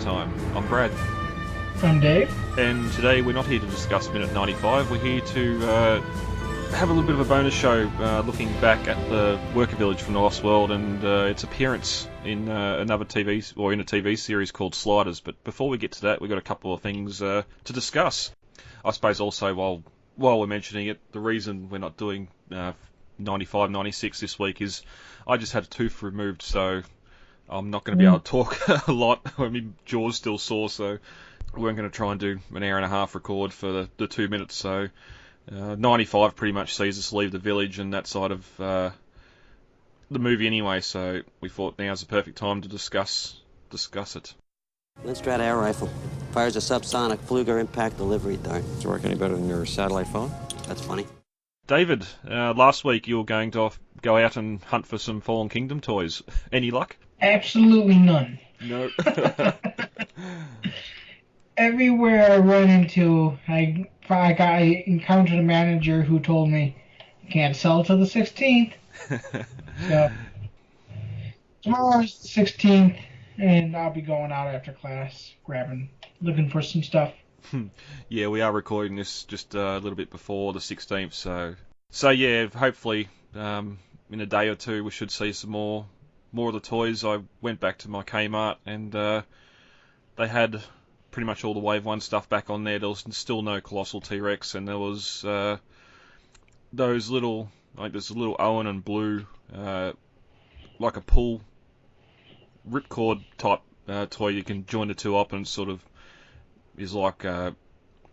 Time. I'm Brad. I'm Dave. And today we're not here to discuss Minute 95, we're here to have a little bit of a bonus show looking back at the Worker Village from the Lost World and its appearance in another in a TV series called Sliders. But before we get to that, we've got a couple of things to discuss. I suppose also while we're mentioning it, the reason we're not doing 95, 96 this week is I just had a tooth removed, so I'm not going to be able to talk a lot. I mean, jaw's still sore, so we weren't going to try and do an hour and a half record for the 2 minutes. So 95 pretty much sees us leave the village and that side of the movie anyway, so we thought now's the perfect time to discuss it. Linstrat air rifle. Fires a subsonic Fluger impact delivery dart. Does it work any better than your satellite phone? That's funny. David, last week you were going to go out and hunt for some Fallen Kingdom toys. Any luck? Absolutely none. No. Everywhere I run into, I encountered a manager who told me, you can't sell till the 16th. So, tomorrow's the 16th, and I'll be going out after class, looking for some stuff. Yeah, we are recording this just a little bit before the 16th, so yeah, hopefully in a day or two we should see some more of the toys. I went back to my Kmart and they had pretty much all the Wave 1 stuff back on there. There was still no Colossal T-Rex, and there was those little, like this little Owen and Blue, like a pull ripcord type toy. You can join the two up and sort of is like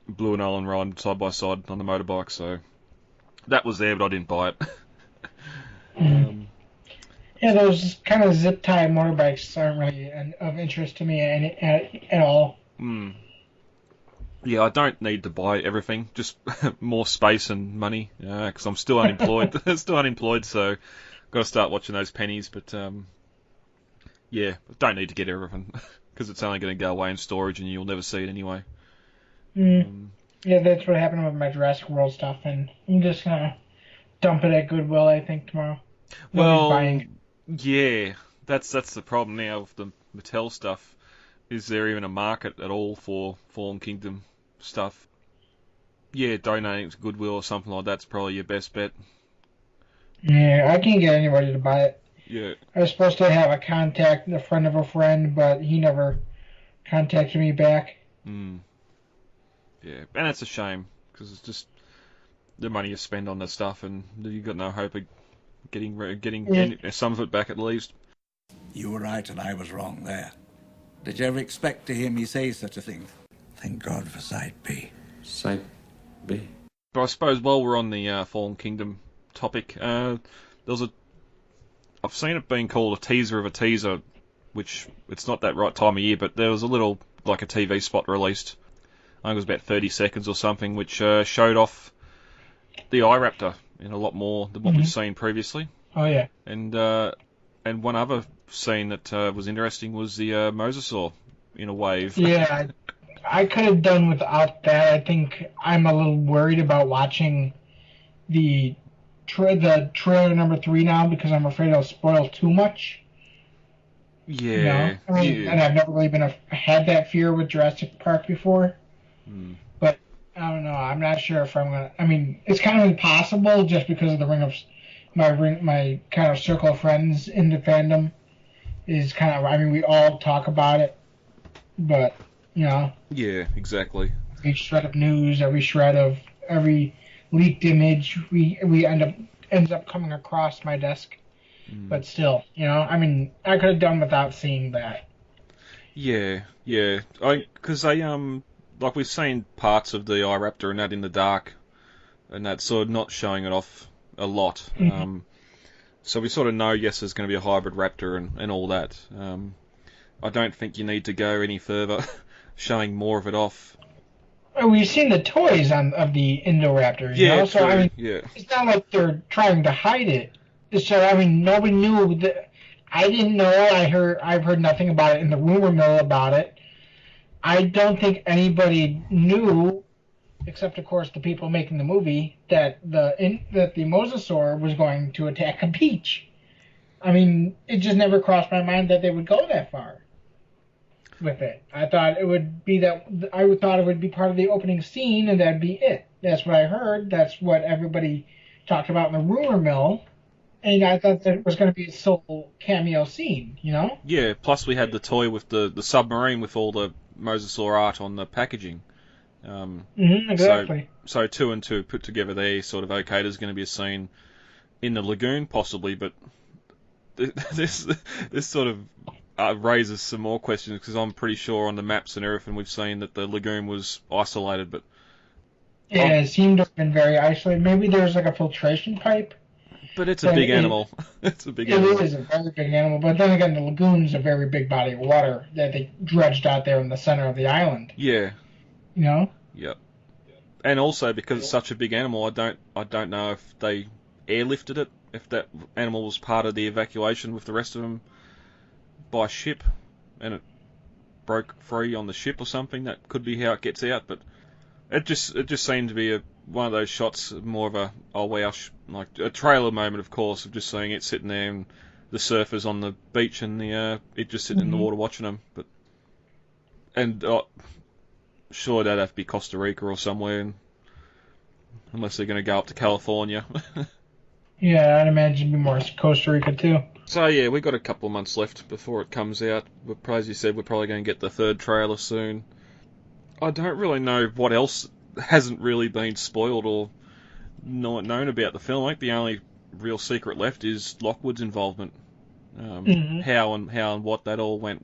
Blue and Owen riding side by side on the motorbike. So that was there, but I didn't buy it. Yeah, those kind of zip tie motorbikes aren't really of interest to me at all. Yeah, I don't need to buy everything, just more space and money, because I'm still unemployed. So got to start watching those pennies. But yeah, don't need to get everything because it's only going to go away in storage and you'll never see it anyway. Yeah, that's what happened with my Jurassic World stuff, and I'm just gonna dump it at Goodwill, I think, tomorrow. Well, buying it. Yeah, that's the problem now with the Mattel stuff. Is there even a market at all for Fallen Kingdom stuff? Yeah, donating to Goodwill or something like that's probably your best bet. Yeah, I can't get anybody to buy it. Yeah. I was supposed to have a friend of a friend, but he never contacted me back. Yeah, and it's a shame, because it's just the money you spend on that stuff, and you've got no hope of getting some of it back at least. You were right and I was wrong there. Did you ever expect to hear me say such a thing? Thank God for Site B. Site B. But I suppose while we're on the Fallen Kingdom topic, I've seen it being called a teaser of a teaser, which it's not that right time of year, but there was a little, like a TV spot released, I think it was about 30 seconds or something, which showed off the iRaptor in a lot more than what we've seen previously. Oh, yeah. And one other scene that was interesting was the mosasaur in a wave. Yeah, I could have done without that. I think I'm a little worried about watching the trailer number 3 now because I'm afraid it'll spoil too much. Yeah. You know? I mean, and I've never really had that fear with Jurassic Park before. But I don't know. I'm not sure if I'm gonna. I mean, it's kind of impossible just because of my kind of circle of friends in the fandom is kind of. I mean, we all talk about it, but you know. Yeah, exactly. Every shred of news, every leaked image, ends up coming across my desk. But still, you know, I mean, I could have done without seeing that. Yeah. Because like we've seen parts of the iRaptor and that in the dark, and that's sort of not showing it off a lot. So we sort of know, yes, there's going to be a hybrid raptor and all that. I don't think you need to go any further showing more of it off. Well, we've seen the toys of the Indoraptors, you know? True. So, I mean, yeah. It's not like they're trying to hide it. So, I mean, nobody knew that. I didn't know. I've heard nothing about it in the rumor mill about it. I don't think anybody knew, except of course the people making the movie, that the mosasaur was going to attack a beach. I mean, it just never crossed my mind that they would go that far. with it. I thought it would be thought it would be part of the opening scene, and that'd be it. That's what I heard. That's what everybody talked about in the rumor mill. And I thought that it was going to be a sole cameo scene, you know? Yeah, plus we had the toy with the submarine with all the Mosasaur art on the packaging. Exactly. So 2 and 2 put together there, sort of, okay, there's going to be a scene in the lagoon, possibly, but this sort of raises some more questions, because I'm pretty sure on the maps and everything we've seen that the lagoon was isolated, but... Yeah, it seemed to have been very isolated. Maybe there's like a filtration pipe. But it's a big animal. It's a big animal. It is a very big animal, but then again, the lagoon's a very big body of water that they dredged out there in the center of the island. Yeah. You know? Yep. And also, because it's such a big animal, I don't know if they airlifted it, if that animal was part of the evacuation with the rest of them by ship, and it broke free on the ship or something. That could be how it gets out, but it just seemed to be one of those shots, more of a like a trailer moment, of course, of just seeing it sitting there and the surfers on the beach and it just sitting in the water watching them. Sure, that'd have to be Costa Rica or somewhere, unless they're going to go up to California. Yeah, I'd imagine it'd be more Costa Rica too. So yeah, we got a couple of months left before it comes out. As you said, we're probably going to get the third trailer soon. I don't really know what else hasn't really been spoiled or not known about the film. I think the only real secret left is Lockwood's involvement. How and what that all went.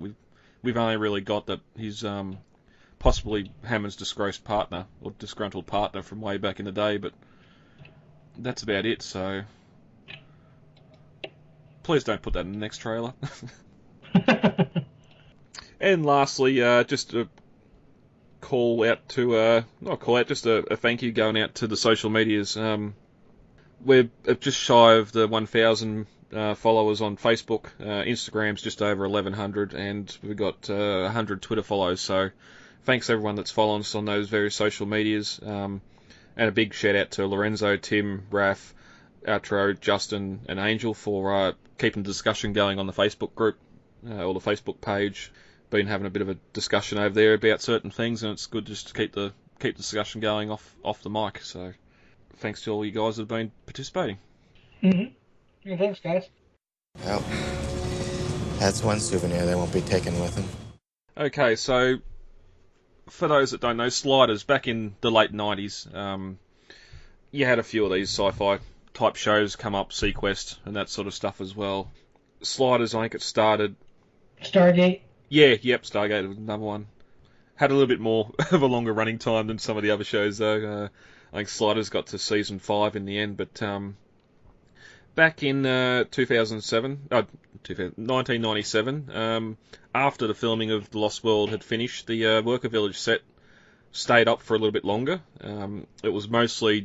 We've only really got that he's possibly Hammond's disgraced partner or disgruntled partner from way back in the day, but that's about it. So please don't put that in the next trailer. And lastly, just a call out to just a thank you going out to the social medias. We're just shy of the 1,000 followers on Facebook. Instagram's just over 1,100, and we've got 100 Twitter follows. So thanks everyone that's following us on those various social medias. And a big shout out to Lorenzo, Tim, Raf, Outro, Justin, and Angel for keeping the discussion going on the Facebook group or the Facebook page. Been having a bit of a discussion over there about certain things, and it's good just to keep the discussion going off the mic. So thanks to all you guys that have been participating. Yeah, thanks, guys. Well, that's one souvenir they won't be taking with them. Okay, so for those that don't know, Sliders, back in the late 90s, you had a few of these sci-fi type shows come up, Sequest and that sort of stuff as well. Sliders, I think it started... Stargate? Yeah, yep, Stargate was another one. Had a little bit more of a longer running time than some of the other shows, though. I think Sliders got to season 5 in the end, but back in 1997, after the filming of The Lost World had finished, the Worker Village set stayed up for a little bit longer. It was mostly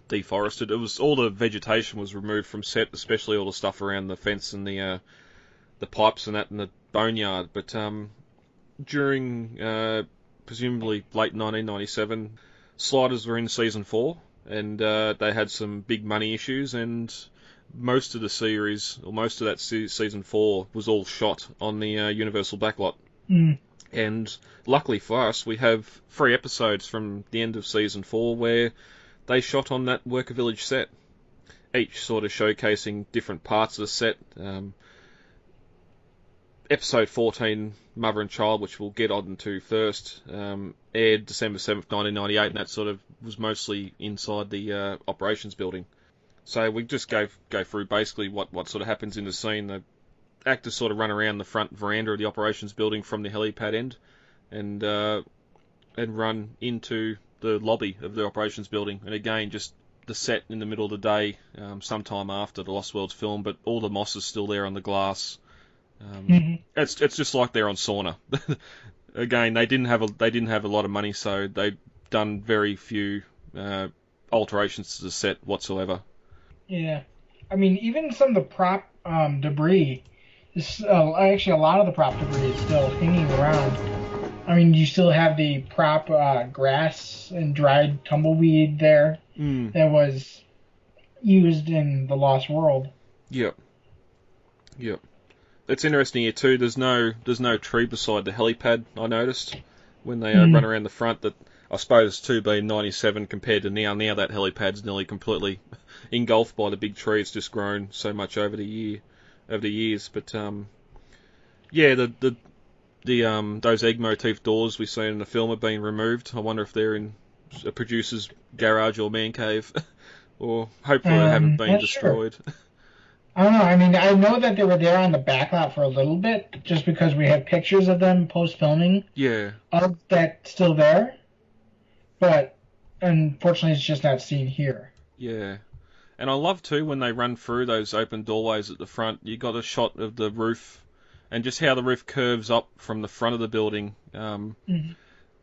deforested. It was all the vegetation was removed from set, especially all the stuff around the fence and the pipes and that in the boneyard. But during presumably late 1997, Sliders were in season 4, and they had some big money issues, and most of the series, or most of that season 4, was all shot on the Universal backlot. And luckily for us, we have 3 episodes from the end of season 4 where they shot on that Worker Village set, each sort of showcasing different parts of the set. Episode 14, Mother and Child, which we'll get on to first, aired December 7th, 1998, and that sort of was mostly inside the operations building. So we just go through basically what sort of happens in the scene. The actors sort of run around the front veranda of the operations building from the helipad end, and run into the lobby of the operations building. And again, just the set in the middle of the day, sometime after the Lost World's film, but all the moss is still there on the glass. It's just like they're on Sorna. Again, they didn't have a lot of money, so they've done very few alterations to the set whatsoever. Yeah, I mean, even some of the prop debris, actually a lot of the prop debris is still hanging around. I mean, you still have the prop grass and dried tumbleweed there that was used in The Lost World. Yep. It's interesting here too. There's no tree beside the helipad. I noticed when they run around the front. That I suppose too, being 97 compared to now. Now that helipad's nearly completely engulfed by the big tree. It's just grown so much over the years. But yeah, the those egg motif doors we seen in the film have been removed. I wonder if they're in a producer's garage or man cave, or hopefully they haven't been destroyed. Sure. I don't know. I mean, I know that they were there on the backlot for a little bit, just because we have pictures of them post-filming. Yeah. Of that still there, but unfortunately it's just not seen here. Yeah. And I love too when they run through those open doorways at the front. You got a shot of the roof, and just how the roof curves up from the front of the building.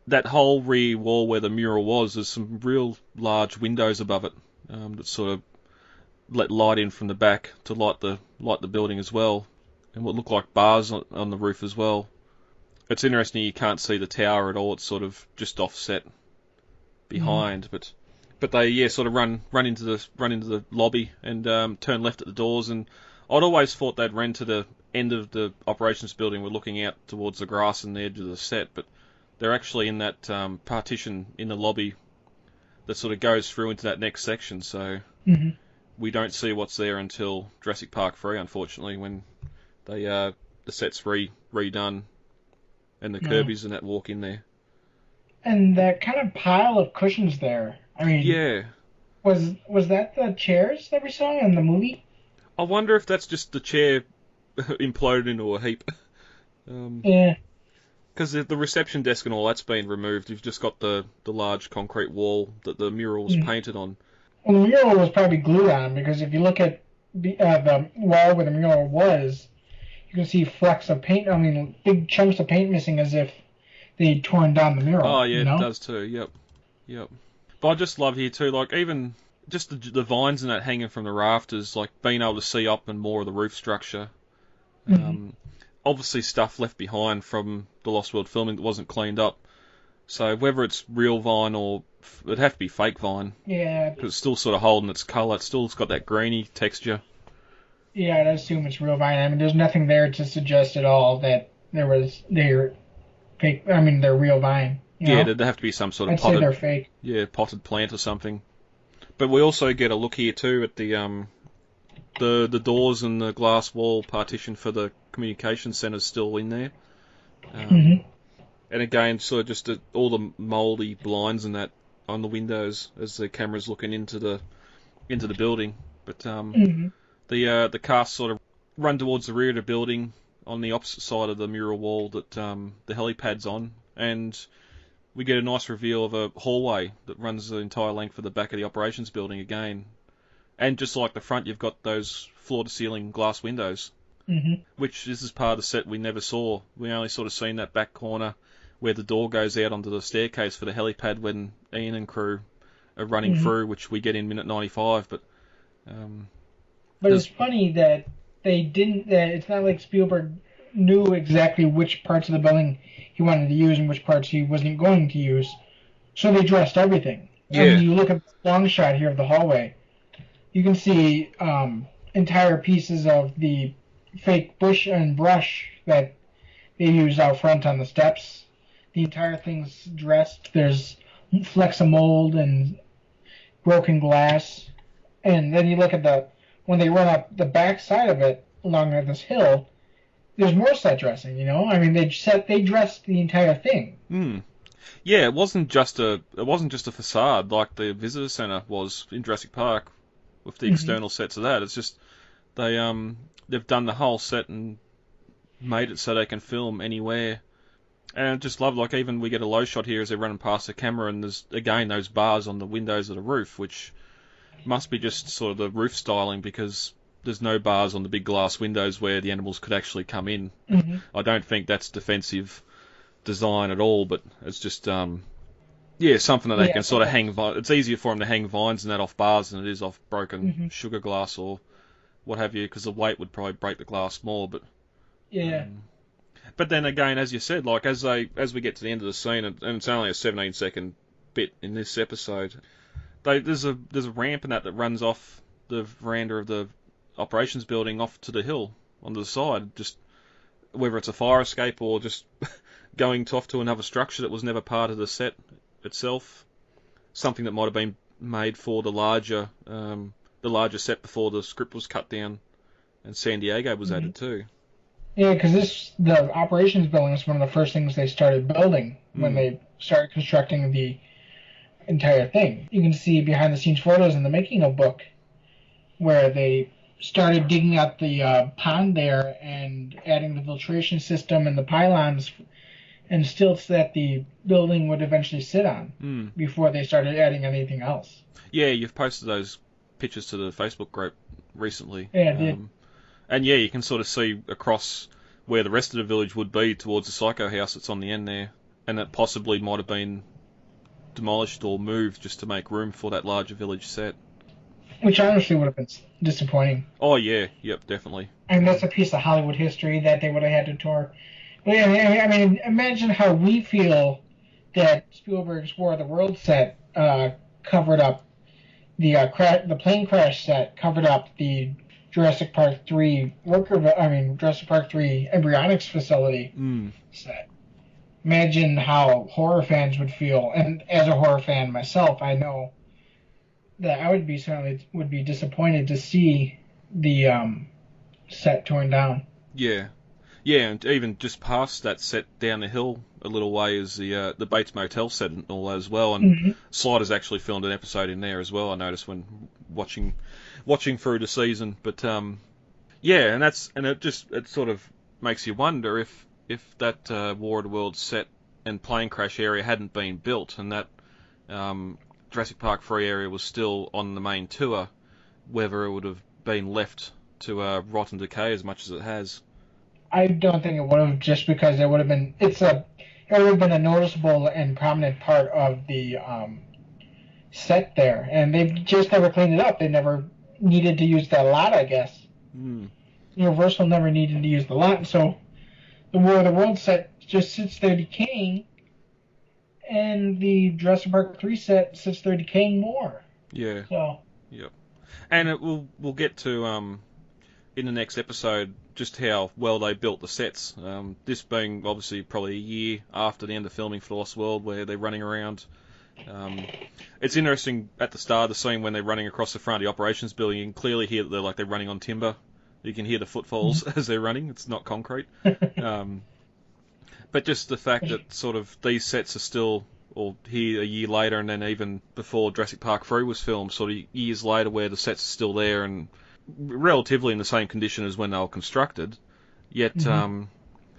That whole rear wall where the mural was, there's some real large windows above it that sort of let light in from the back to light the building as well, and what look like bars on the roof as well. It's interesting you can't see the tower at all. It's sort of just offset behind, but they sort of run into the lobby and turn left at the doors. And I'd always thought they'd run to the end of the operations building. We're looking out towards the grass and the edge of the set, but they're actually in that partition in the lobby that sort of goes through into that next section. So. We don't see what's there until Jurassic Park 3, unfortunately, when they the set's redone and the Kirby's and that walk in there. And that kind of pile of cushions there. I mean, yeah, was that the chairs that we saw in the movie? I wonder if that's just the chair imploded into a heap. Yeah. Because the reception desk and all that's been removed. You've just got the large concrete wall that the mural was painted on. Well, the mural was probably glued on, because if you look at the wall where the mural was, you can see flecks of paint. I mean, big chunks of paint missing, as if they'd torn down the mural. Oh yeah, you know? It does too. Yep. But I just love here too, like even just the vines and that hanging from the rafters, like being able to see up and more of the roof structure. Obviously, stuff left behind from the Lost World filming that wasn't cleaned up. So whether it's real vine or it'd have to be fake vine. Yeah. Because it's still sort of holding its colour. It's got that greeny texture. Yeah, I'd assume it's real vine. I mean, there's nothing there to suggest at all that they're fake. I mean, they're real vine. Yeah, there'd have to be some sort of I'd say they're fake. Yeah, potted plant or something. But we also get a look here too at the doors and the glass wall partition for the communication centre's still in there. And again, sort of just all the mouldy blinds and that on the windows as the camera's looking into the building. But the cast sort of run towards the rear of the building on the opposite side of the mural wall that the helipad's on, and we get a nice reveal of a hallway that runs the entire length of the back of the operations building again. And just like the front, you've got those floor-to-ceiling glass windows, which this is part of the set we never saw. We only sort of seen that back corner where the door goes out onto the staircase for the helipad when Ian and crew are running through, which we get in minute 95. But it's funny that they didn't. It's not like Spielberg knew exactly which parts of the building he wanted to use and which parts he wasn't going to use, so they dressed everything. Yeah. And you look at the long shot here of the hallway, you can see entire pieces of the fake bush and brush that they used out front on the steps. The entire thing's dressed. There's flecks of mold and broken glass. And then you look at when they run up the back side of it along this hill, there's more set dressing, you know? I mean, they dressed the entire thing. Yeah, it wasn't just a facade like the visitor center was in Jurassic Park with the external sets of that. It's just they've done the whole set and made it so they can film anywhere. And I just love, like, even we get a low shot here as they're running past the camera, and there's, again, those bars on the windows of the roof, which must be just sort of the roof styling, because there's no bars on the big glass windows where the animals could actually come in. I don't think that's defensive design at all, but it's just, something that they can sort of hang... It's easier for them to hang vines and that off bars than it is off broken sugar glass or what have you, because the weight would probably break the glass more, but... Yeah. But then again, as you said, like as we get to the end of the scene, and it's only a 17-second bit in this episode, there's a ramp and that runs off the veranda of the operations building off to the hill on the side. Just whether it's a fire escape or just going off to another structure that was never part of the set itself. Something that might have been made for the larger set before the script was cut down and San Diego was added too. Yeah, because the operations building is one of the first things they started building when they started constructing the entire thing. You can see behind the scenes photos in the making of book where they started digging out the pond there and adding the filtration system and the pylons and stilts that the building would eventually sit on before they started adding anything else. Yeah, you've posted those pictures to the Facebook group recently. Yeah, I did. And yeah, you can sort of see across where the rest of the village would be towards the Psycho house that's on the end there, and that possibly might have been demolished or moved just to make room for that larger village set. Which honestly would have been disappointing. Oh yeah, yep, definitely. I mean, that's a piece of Hollywood history that they would have had to tour. But yeah, I mean, imagine how we feel that Spielberg's War of the Worlds set covered up the plane crash set, covered up the Jurassic Park 3 Jurassic Park 3 embryonics facility set. Imagine how horror fans would feel, and as a horror fan myself, I know that I would be disappointed to see the set torn down. Yeah, and even just past that set down the hill a little way is the Bates Motel set and all that as well. And Sliders actually filmed an episode in there as well. I noticed when watching through the season. But yeah, and it sort of makes you wonder if that War of the Worlds set and plane crash area hadn't been built and that Jurassic Park 3 area was still on the main tour, whether it would have been left to rot and decay as much as it has. I don't think it would have, just because it would have been a noticeable and prominent part of the set there, and they just never cleaned it up. They never needed to use that lot, I guess. Universal never needed to use the lot, so the War of the Worlds set just sits there decaying, and the Jurassic Park 3 set sits there decaying more. Yeah. So. Yep. And we'll get to in the next episode just how well they built the sets. This being obviously probably a year after the end of filming for The Lost World, where they're running around. It's interesting at the start of the scene when they're running across the front of the operations building. You can clearly hear that they're running on timber. You can hear the footfalls as they're running. It's not concrete. But just the fact that sort of these sets are still, or here a year later, and then even before Jurassic Park 3 was filmed, sort of years later, where the sets are still there and relatively in the same condition as when they were constructed. Yet, and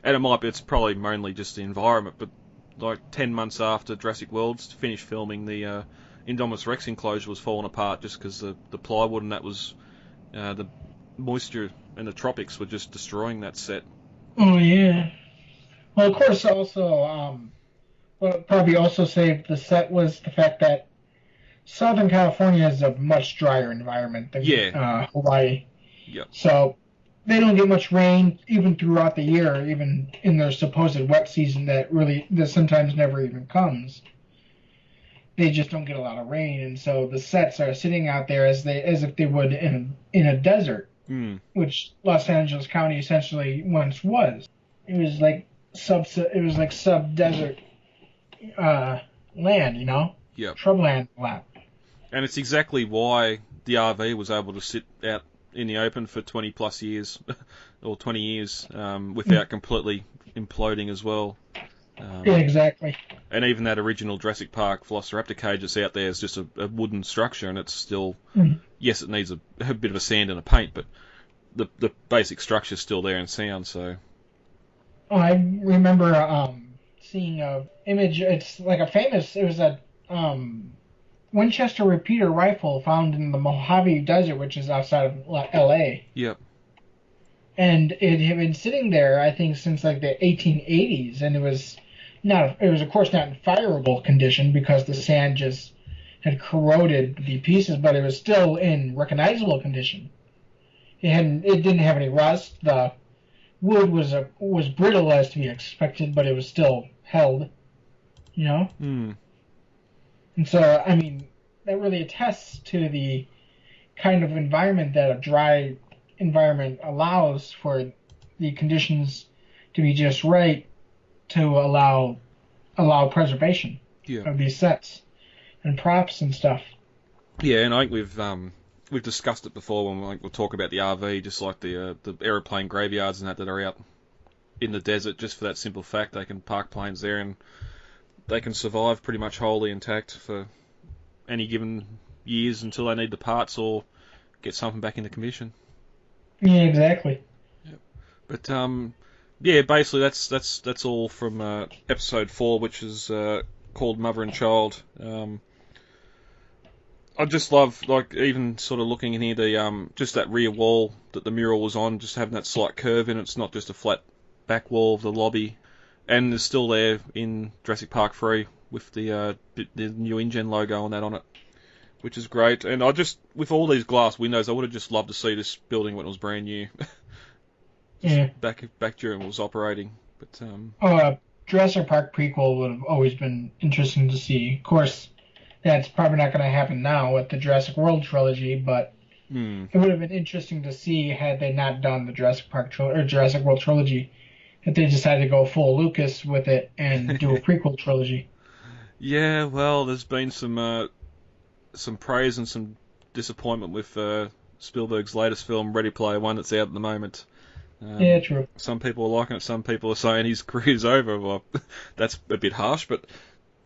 it's probably mainly just the environment, but like 10 months after Jurassic Worlds finished filming, the Indominus Rex enclosure was falling apart just because the plywood and that was the moisture and the tropics were just destroying that set. Oh yeah. Well, of course, also what probably also saved the set was the fact that Southern California is a much drier environment than Hawaii. Yep. So they don't get much rain even throughout the year, even in their supposed wet season that sometimes never even comes. They just don't get a lot of rain, and so the sets are sitting out there as if they would in a desert, which Los Angeles County essentially once was. It was like sub-desert land, Yep. Shrubland land. And it's exactly why the RV was able to sit out in the open for 20 plus years, or 20 years, without completely imploding as well. Yeah, exactly. And even that original Jurassic Park Velociraptor cage that's out there is just a wooden structure, and it's still, yes, it needs a bit of a sand and a paint, but the basic structure's still there and sound, so... Oh, I remember seeing a image. It's like it was a Winchester repeater rifle found in the Mojave Desert, which is outside of L.A. Yep. And it had been sitting there, I think, since like the 1880s, and it was of course not in fireable condition because the sand just had corroded the pieces, but it was still in recognizable condition. It didn't have any rust. The wood was brittle as to be expected, but it was still held, And so, I mean, that really attests to the kind of environment that a dry environment allows for the conditions to be just right to allow preservation of these sets and props and stuff. Yeah, and I think we've discussed it before when we'll talk about the RV, just like the aeroplane graveyards and that are out in the desert, just for that simple fact they can park planes there and they can survive pretty much wholly intact for any given years until they need the parts or get something back into commission. Yeah, exactly. Yep. But yeah, basically that's all from episode 4, which is called Mother and Child. I just love, like, even sort of looking in here, the just that rear wall that the mural was on, just having that slight curve in it. It's not just a flat back wall of the lobby, and it's still there in Jurassic Park 3 with the new InGen logo and that on it, which is great. And I just, with all these glass windows, I would have just loved to see this building when it was brand new. Yeah. Back during when it was operating. But Jurassic Park prequel would have always been interesting to see. Of course, that's probably not going to happen now with the Jurassic World trilogy, but it would have been interesting to see had they not done the Jurassic World trilogy, if they decided to go full Lucas with it and do a prequel trilogy. Yeah, well, there's been some praise and some disappointment with Spielberg's latest film, Ready Player One, that's out at the moment. Yeah, true. Some people are liking it, some people are saying his career's over. Well, that's a bit harsh, but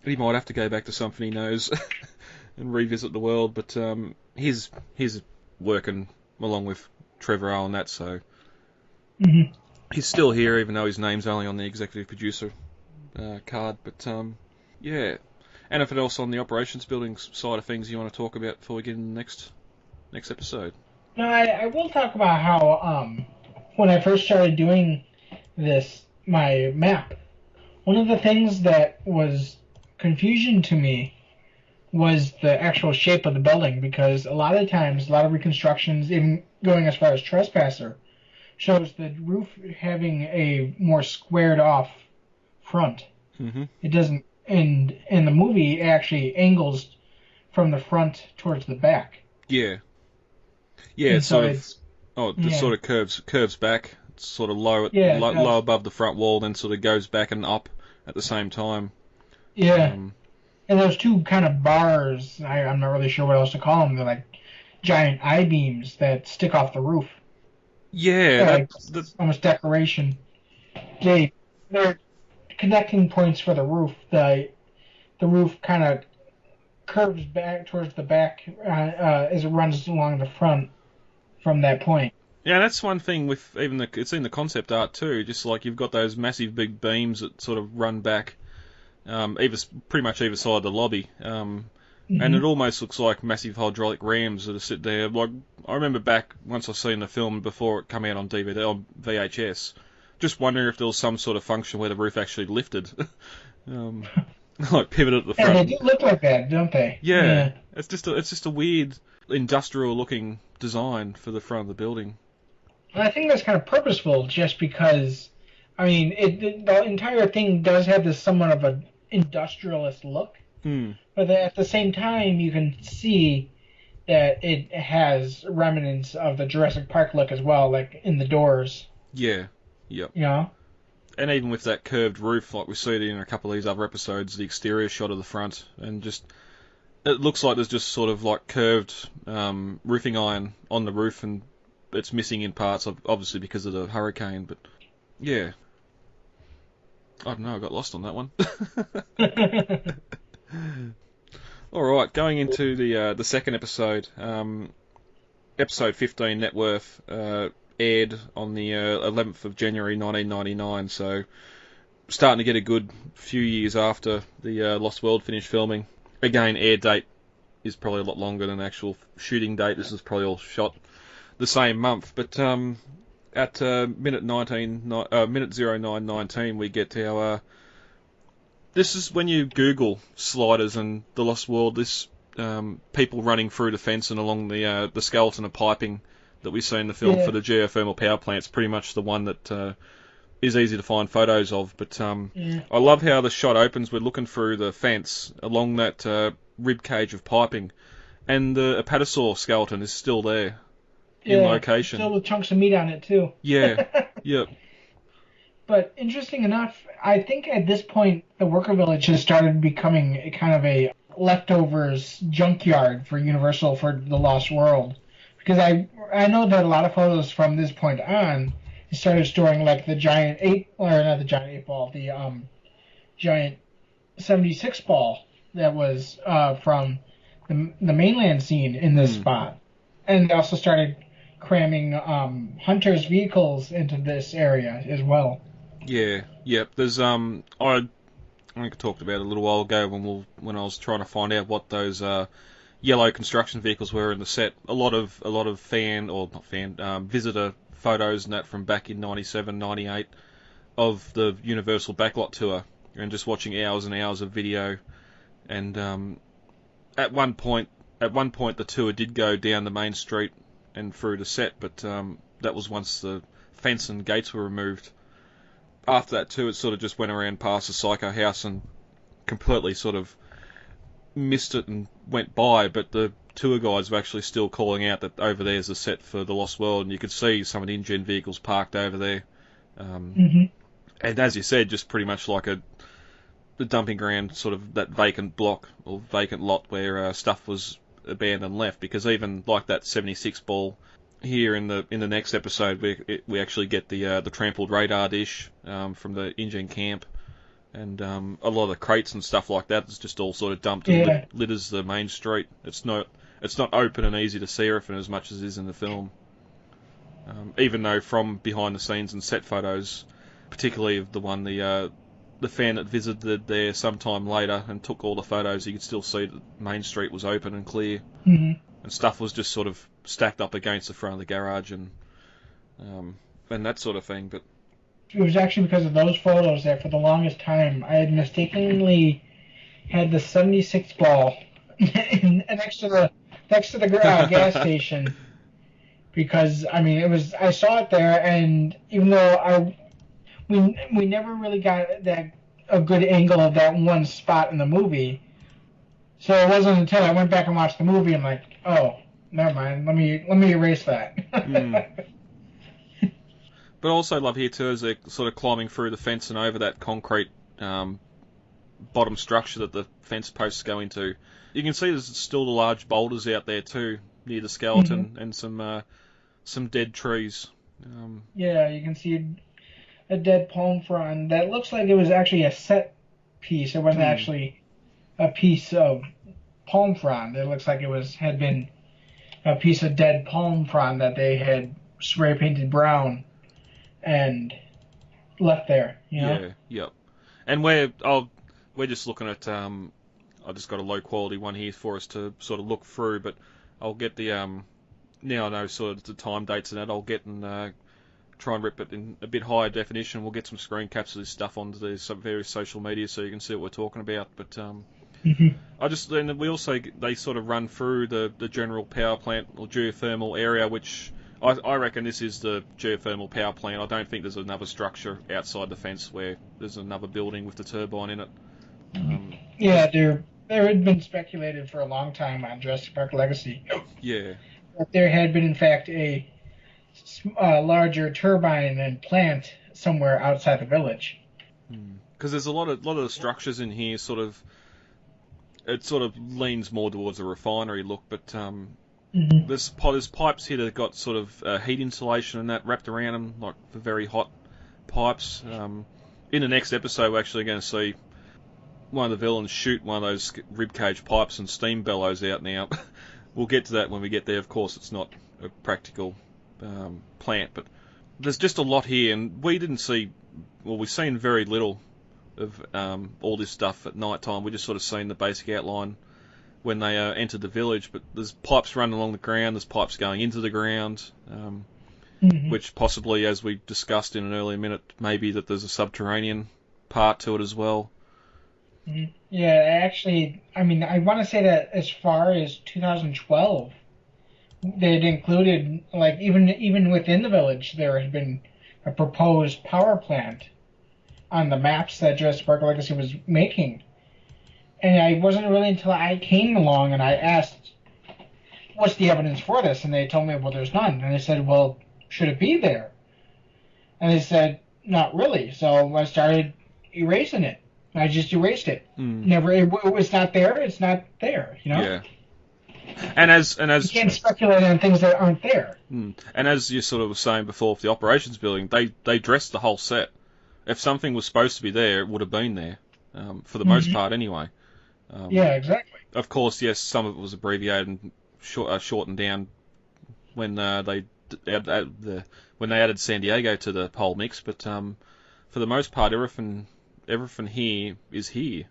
he might have to go back to something he knows and revisit the world. But he's working along with Trevor Allen, that, so he's still here, even though his name's only on the executive producer card. But yeah. Anything else on the operations building side of things you want to talk about before we get in the next episode? No, I will talk about how when I first started doing my map, one of the things that was confusion to me was the actual shape of the building, because a lot of times, a lot of reconstructions, even going as far as Trespasser, shows the roof having a more squared off front. Mm-hmm. It doesn't, and in the movie, it actually angles from the front towards the back. Yeah. Yeah, it sort of curves back. It's sort of low above the front wall, then sort of goes back and up at the same time. Yeah. And those two kind of bars, I'm not really sure what else to call them. They're like giant I-beams that stick off the roof. Yeah. That's almost decoration. They're connecting points for the roof. The roof kind of curves back towards the back as it runs along the front from that point. Yeah, that's one thing with even it's in the concept art too. Just like you've got those massive big beams that sort of run back, pretty much either side of the lobby, and it almost looks like massive hydraulic rams that are sit there. Like I remember back once I seen the film before it came out on DVD or VHS, just wondering if there was some sort of function where the roof actually lifted, like pivoted at the front. Yeah, they do look like that, don't they? Yeah. It's just a weird industrial looking design for the front of the building. And I think that's kind of purposeful, just because, I mean, the entire thing does have this somewhat of an industrialist look, but at the same time, you can see that it has remnants of the Jurassic Park look as well, like in the doors. Yeah, yep. You know? And even with that curved roof, like we see it in a couple of these other episodes, the exterior shot of the front, and just it looks like there's just sort of like curved roofing iron on the roof, and it's missing in parts, obviously because of the hurricane. But yeah, I don't know, I got lost on that one. All right, going into the second episode, episode 15, Net Worth, aired on the 11th of January 1999. So starting to get a good few years after the Lost World finished filming. Again, air date is probably a lot longer than the actual shooting date. This is probably all shot the same month. But at minute 09:19, we get our. This is when you Google sliders and the Lost World. This people running through the fence and along the skeleton of piping that we see in the film for the geothermal power plant. It's pretty much the one that is easy to find photos of. But I love how the shot opens. We're looking through the fence along that rib cage of piping, and the apatosaur skeleton is still there in location. Still with chunks of meat on it too. Yeah, yep. But interesting enough, I think at this point the worker village has started becoming a kind of a leftovers junkyard for Universal for the Lost World, because I know that a lot of photos from this point on started storing like the giant not the giant 8 ball, the giant 76 ball that was from the mainland scene in this spot, and they also started cramming hunters' vehicles into this area as well. Yeah, yep. There's I think I talked about it a little while ago when I was trying to find out what those yellow construction vehicles were in the set. A lot of visitor photos and that from back in 97, 98 of the Universal backlot tour, and just watching hours and hours of video. And at one point the tour did go down the main street and through the set, but that was once the fence and gates were removed. After that too, it sort of just went around past the Psycho House and completely sort of missed it and went by, but the tour guides were actually still calling out that over there's a set for the Lost World, and you could see some of the InGen vehicles parked over there. And as you said, just pretty much like the dumping ground, sort of that vacant block or vacant lot where stuff was abandoned and left, because even like that 76 ball here in the next episode, we actually get the trampled radar dish from the InGen camp, and a lot of the crates and stuff like that is just all sort of dumped and litters the main street. It's not open and easy to see everything as much as it is in the film. Even though from behind the scenes and set photos, particularly of the one the fan that visited there sometime later and took all the photos, you could still see that Main Street was open and clear, and stuff was just sort of stacked up against the front of the garage and that sort of thing. But it was actually because of those photos that for the longest time I had mistakenly had the 76 ball next to the gas station, because I mean I saw it there, and even though we never really got a good angle of that one spot in the movie, so it wasn't until I went back and watched the movie I'm like, oh, never mind, let me erase that. But also love here too, as they're sort of climbing through the fence and over that concrete bottom structure that the fence posts go into. You can see there's still the large boulders out there too, near the skeleton, and some dead trees. Yeah, you can see a dead palm frond that looks like it was actually a set piece. It wasn't actually a piece of palm frond. It looks like had been a piece of dead palm frond that they had spray painted brown and left there. You know? Yeah, yep. And we're just looking at I just got a low quality one here for us to sort of look through, but I'll get the now I know sort of the time dates and that, I'll get and try and rip it in a bit higher definition. We'll get some screen caps of this stuff onto some various social media so you can see what we're talking about. But they sort of run through the general power plant or geothermal area, which I reckon this is the geothermal power plant. I don't think there's another structure outside the fence where there's another building with the turbine in it. Yeah, there had been speculated for a long time on Jurassic Park Legacy. Yeah. That there had been, in fact, a larger turbine and plant somewhere outside the village. Because there's a lot of the structures in here it sort of leans more towards a refinery look, but there's pipes here that have got sort of heat insulation and that wrapped around them, like the very hot pipes. In the next episode, we're actually going to see one of the villains shoot one of those ribcage pipes and steam bellows out now. We'll get to that when we get there. Of course, it's not a practical plant, but there's just a lot here, and we've seen very little of all this stuff at night time. We just sort of seen the basic outline when they entered the village, but there's pipes running along the ground, there's pipes going into the ground, which possibly, as we discussed in an earlier minute, maybe that there's a subterranean part to it as well. Yeah, actually, I mean, I want to say that as far as 2012, they had included, like, even within the village, there had been a proposed power plant on the maps that Jurassic Park Legacy was making. And it wasn't really until I came along and I asked, what's the evidence for this? And they told me, well, there's none. And I said, well, should it be there? And they said, not really. So I started erasing it. I just erased it. Never. It was not there. It's not there. Yeah. And as you can't speculate on things that aren't there. And as you sort of were saying before, for the operations building, they dressed the whole set. If something was supposed to be there, it would have been there, for the most part anyway. Yeah, exactly. Of course, yes, some of it was abbreviated and shortened down when they added San Diego to the whole mix. But for the most part, everything here is here.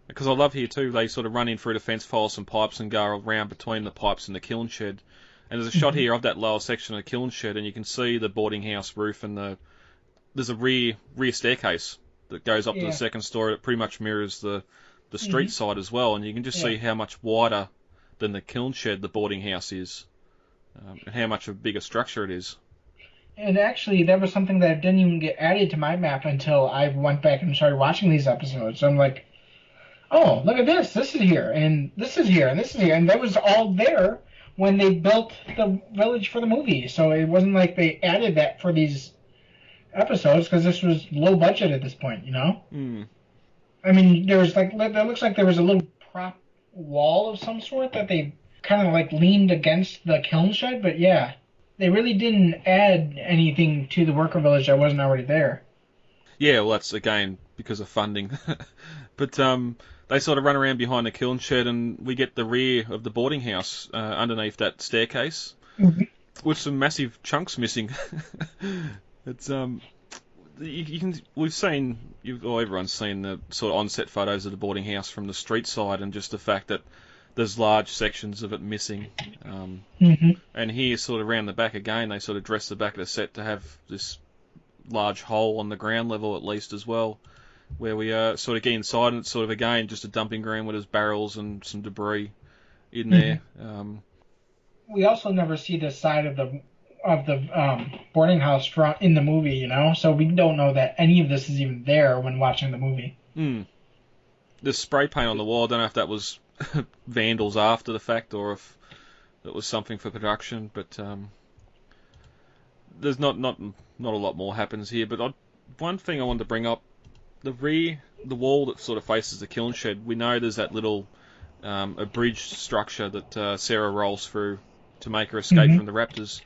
Because I love here too, they sort of run in through the fence, follow some pipes and go around between the pipes and the kiln shed. And there's a shot here of that lower section of the kiln shed, and you can see the boarding house roof, and there's a rear staircase that goes up to the second story. It pretty much mirrors the street side as well, and you can just see how much wider than the kiln shed the boarding house is, and how much of a bigger structure it is. And actually, that was something that didn't even get added to my map until I went back and started watching these episodes. So I'm like, oh, look at this. This is here, and this is here, and this is here. And that was all there when they built the village for the movie. So it wasn't like they added that for these episodes, because this was low budget at this point, I mean, there was it looks like there was a little prop wall of some sort that they kind of leaned against the kiln shed, but yeah, they really didn't add anything to the worker village that wasn't already there. Yeah, well, that's again because of funding. But they sort of run around behind the kiln shed, and we get the rear of the boarding house underneath that staircase, with some massive chunks missing. It's everyone's seen the sort of on-set photos of the boarding house from the street side, and just the fact that there's large sections of it missing. And here, sort of around the back again, they sort of dress the back of the set to have this large hole on the ground level at least as well, where we sort of get inside, and it's sort of again just a dumping ground with there's barrels and some debris in there. We also never see the side of the boarding house front in the movie, so we don't know that any of this is even there when watching the movie. The spray paint on the wall, I don't know if that was vandals after the fact or if it was something for production, but there's not a lot more happens here. But one thing I wanted to bring up, the wall that sort of faces the kiln shed, we know there's that little abridged structure that Sarah rolls through to make her escape from the raptors.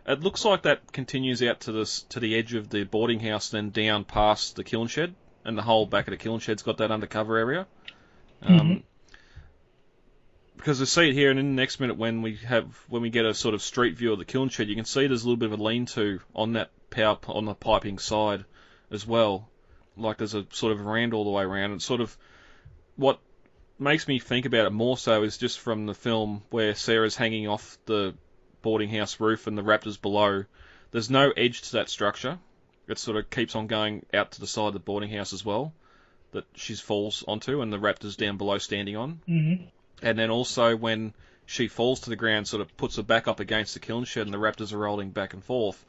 It looks like that continues out to the edge of the boarding house, then down past the kiln shed, and the whole back of the kiln shed's got that undercover area. Because we see it here, and in the next minute when we get a sort of street view of the kiln shed, you can see there's a little bit of a lean-to on that on the piping side as well. Like there's a sort of veranda all the way around. And sort of what makes me think about it more so is just from the film where Sarah's hanging off the boarding house roof and the raptors below. There's no edge to that structure. It sort of keeps on going out to the side of the boarding house as well, that she falls onto, and the raptors down below standing on. And then also when she falls to the ground, sort of puts her back up against the kiln shed, and the raptors are rolling back and forth.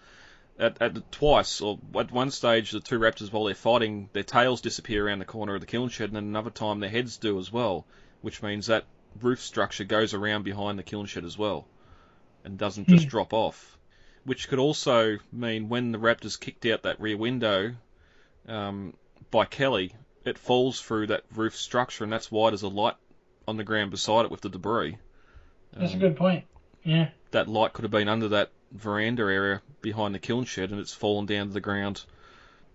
Twice, or at one stage, the two raptors, while they're fighting, their tails disappear around the corner of the kiln shed, and then another time their heads do as well, which means that roof structure goes around behind the kiln shed as well, and doesn't just drop off. Which could also mean when the raptors kicked out that rear window by Kelly, it falls through that roof structure, and that's why there's a light on the ground beside it with the debris. That's a good point. Yeah. That light could have been under that veranda area behind the kiln shed, and it's fallen down to the ground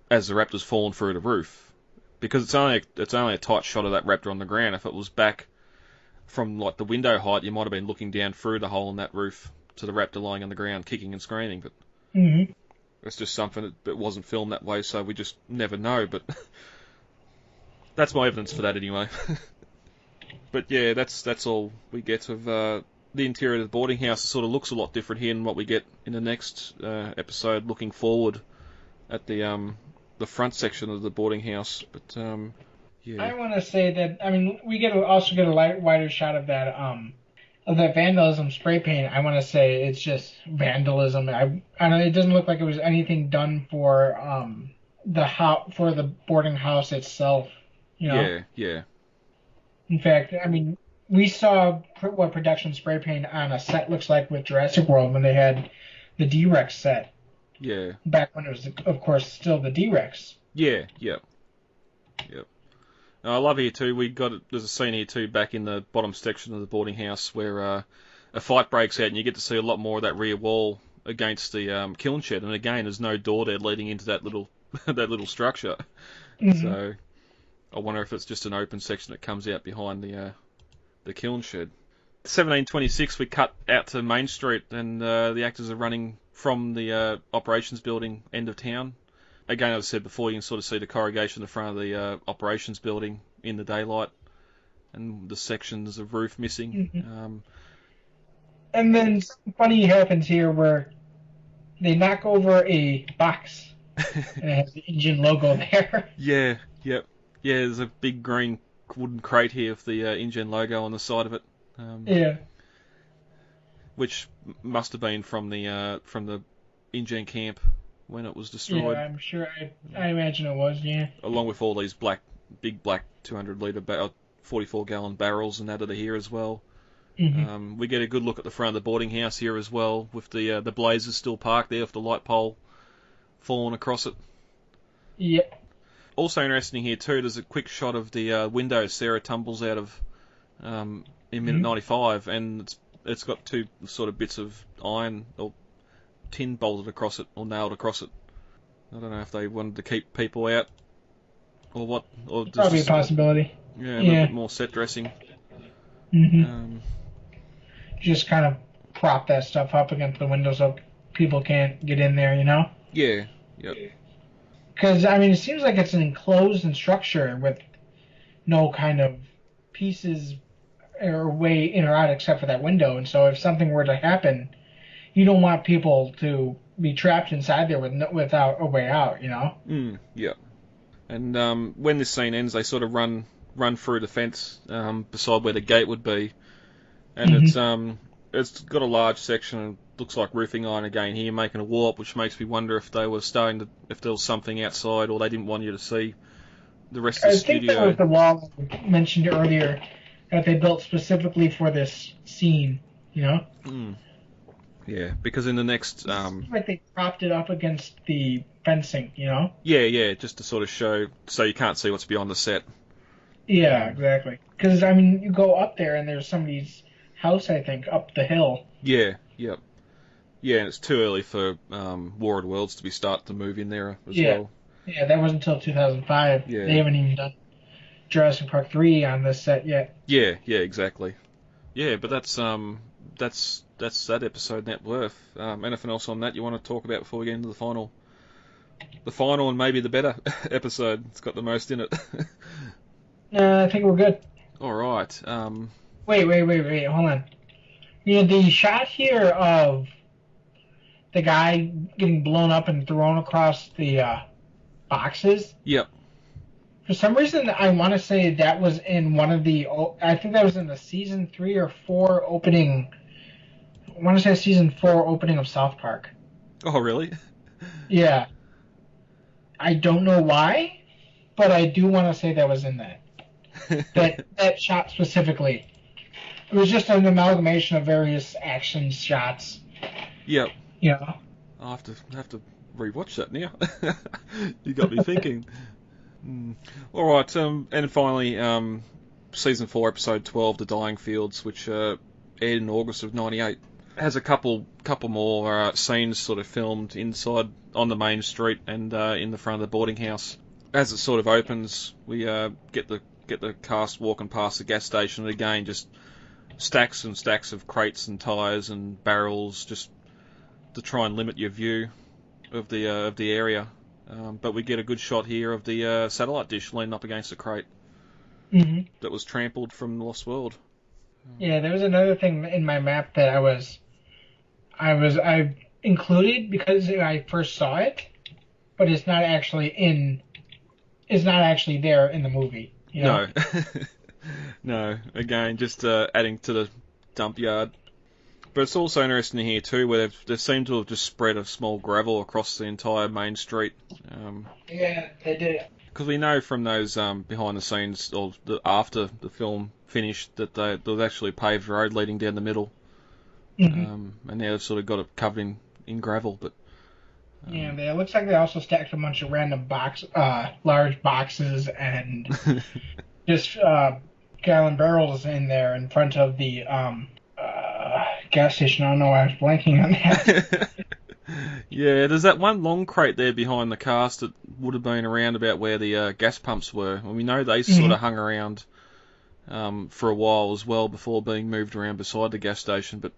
as the raptor's fallen through the roof. Because it's only a tight shot of that raptor on the ground. If it was back from the window height, you might have been looking down through the hole in that roof to the raptor lying on the ground, kicking and screaming. But it's just something that wasn't filmed that way, so we just never know. But that's my evidence for that anyway. But yeah, that's all we get of the interior of the boarding house. It sort of looks a lot different here than what we get in the next episode, looking forward at the front section of the boarding house. But yeah, I want to say that we also get a wider shot of that vandalism spray paint. I want to say it's just vandalism. I know it doesn't look like it was anything done for the boarding house itself. Yeah. In fact, we saw what production spray paint on a set looks like with Jurassic World when they had the D-Rex set. Yeah. Back when it was, of course, still the D-Rex. Yeah, yep. Yep. I love here too, there's a scene here too back in the bottom section of the boarding house where a fight breaks out and you get to see a lot more of that rear wall against the kiln shed, and again there's no door there leading into that little that little structure. Mm-hmm. So I wonder if it's just an open section that comes out behind the kiln shed. 1726 we cut out to Main Street and the actors are running from the operations building end of town. Again, as I said before, you can sort of see the corrugation in the front of the operations building in the daylight and the sections of roof missing. Mm-hmm. And then something funny happens here where they knock over a box and it has the engine logo there. Yeah, yep. Yeah, there's a big green wooden crate here with the engine logo on the side of it. Yeah. Which must have been from the engine camp when it was destroyed. Yeah, I'm sure. I imagine it was, yeah. Along with all these big black 200 litre 44 gallon barrels and that are here as well. Mm-hmm. We get a good look at the front of the boarding house here as well, with the blazers still parked there with the light pole falling across it. Yep. Also interesting here too, there's a quick shot of the window Sarah tumbles out of in minute 95, and it's got two sort of bits of iron or tin bolted across it or nailed across it. I don't know if they wanted to keep people out or what. Or probably a possibility. Yeah, a little bit more set dressing. Mm-hmm. Just kind of prop that stuff up against the window so people can't get in there, you know? Yeah, yep. Because, I mean, it seems like it's an enclosed structure with no kind of pieces or way in or out except for that window. And so if something were to happen, you don't want people to be trapped inside there without a way out, you know? Yeah. And when this scene ends, they sort of run through the fence beside where the gate would be. And it's got a large section and looks like roofing iron again here, making a warp, which makes me wonder if they were if there was something outside or they didn't want you to see the rest of the studio. I think that was the wall I mentioned earlier that they built specifically for this scene, you know? Yeah, because in the next... like they propped it up against the fencing, you know? Yeah, just to sort of show, so you can't see what's beyond the set. Yeah, exactly. Because, I mean, you go up there and there's somebody's house, I think, up the hill. Yeah, yep. Yeah, and it's too early for War of the Worlds to be starting to move in there as well. Yeah, that wasn't until 2005. Yeah. They haven't even done Jurassic Park 3 on this set yet. Yeah, exactly. Yeah, but that's that episode net worth. Anything else on that you want to talk about before we get into the final? The final and maybe the better episode. It's got the most in it. I think we're good. All right. Wait, hold on. You know, the shot here of the guy getting blown up and thrown across the boxes. Yep. For some reason, I want to say that was in one of the... I think that was in the season 3 or 4 opening... I want to say season 4 opening of South Park. Oh, really? Yeah. I don't know why, but I do want to say that was in that. that shot specifically. It was just an amalgamation of various action shots. Yep. You know? I'll have to rewatch that now. You got me thinking. All right, and finally, season 4, episode 12, The Dying Fields, which aired in August of '98, has a couple more scenes sort of filmed inside on the main street and in the front of the boarding house. As it sort of opens, we get the cast walking past the gas station, and again, just stacks and stacks of crates and tyres and barrels, just to try and limit your view of the area. But we get a good shot here of the satellite dish leaning up against a crate that was trampled from the Lost World. Yeah, there was another thing in my map that I included because I first saw it, but it's not actually there in the movie. You know? No. No, again, just adding to the dump yard. But it's also interesting here too, where they seem to have just spread a small gravel across the entire main street. Yeah, they did. Because we know from those behind the scenes, or after the film finished, that there was actually a paved road leading down the middle. And now they've sort of got it covered in gravel. But Yeah, it looks like they also stacked a bunch of random large boxes and just gallon barrels in there in front of the gas station. I don't know why I was blanking on that. Yeah, there's that one long crate there behind the cast that would have been around about where the gas pumps were. And we know they sort of hung around for a while as well before being moved around beside the gas station, but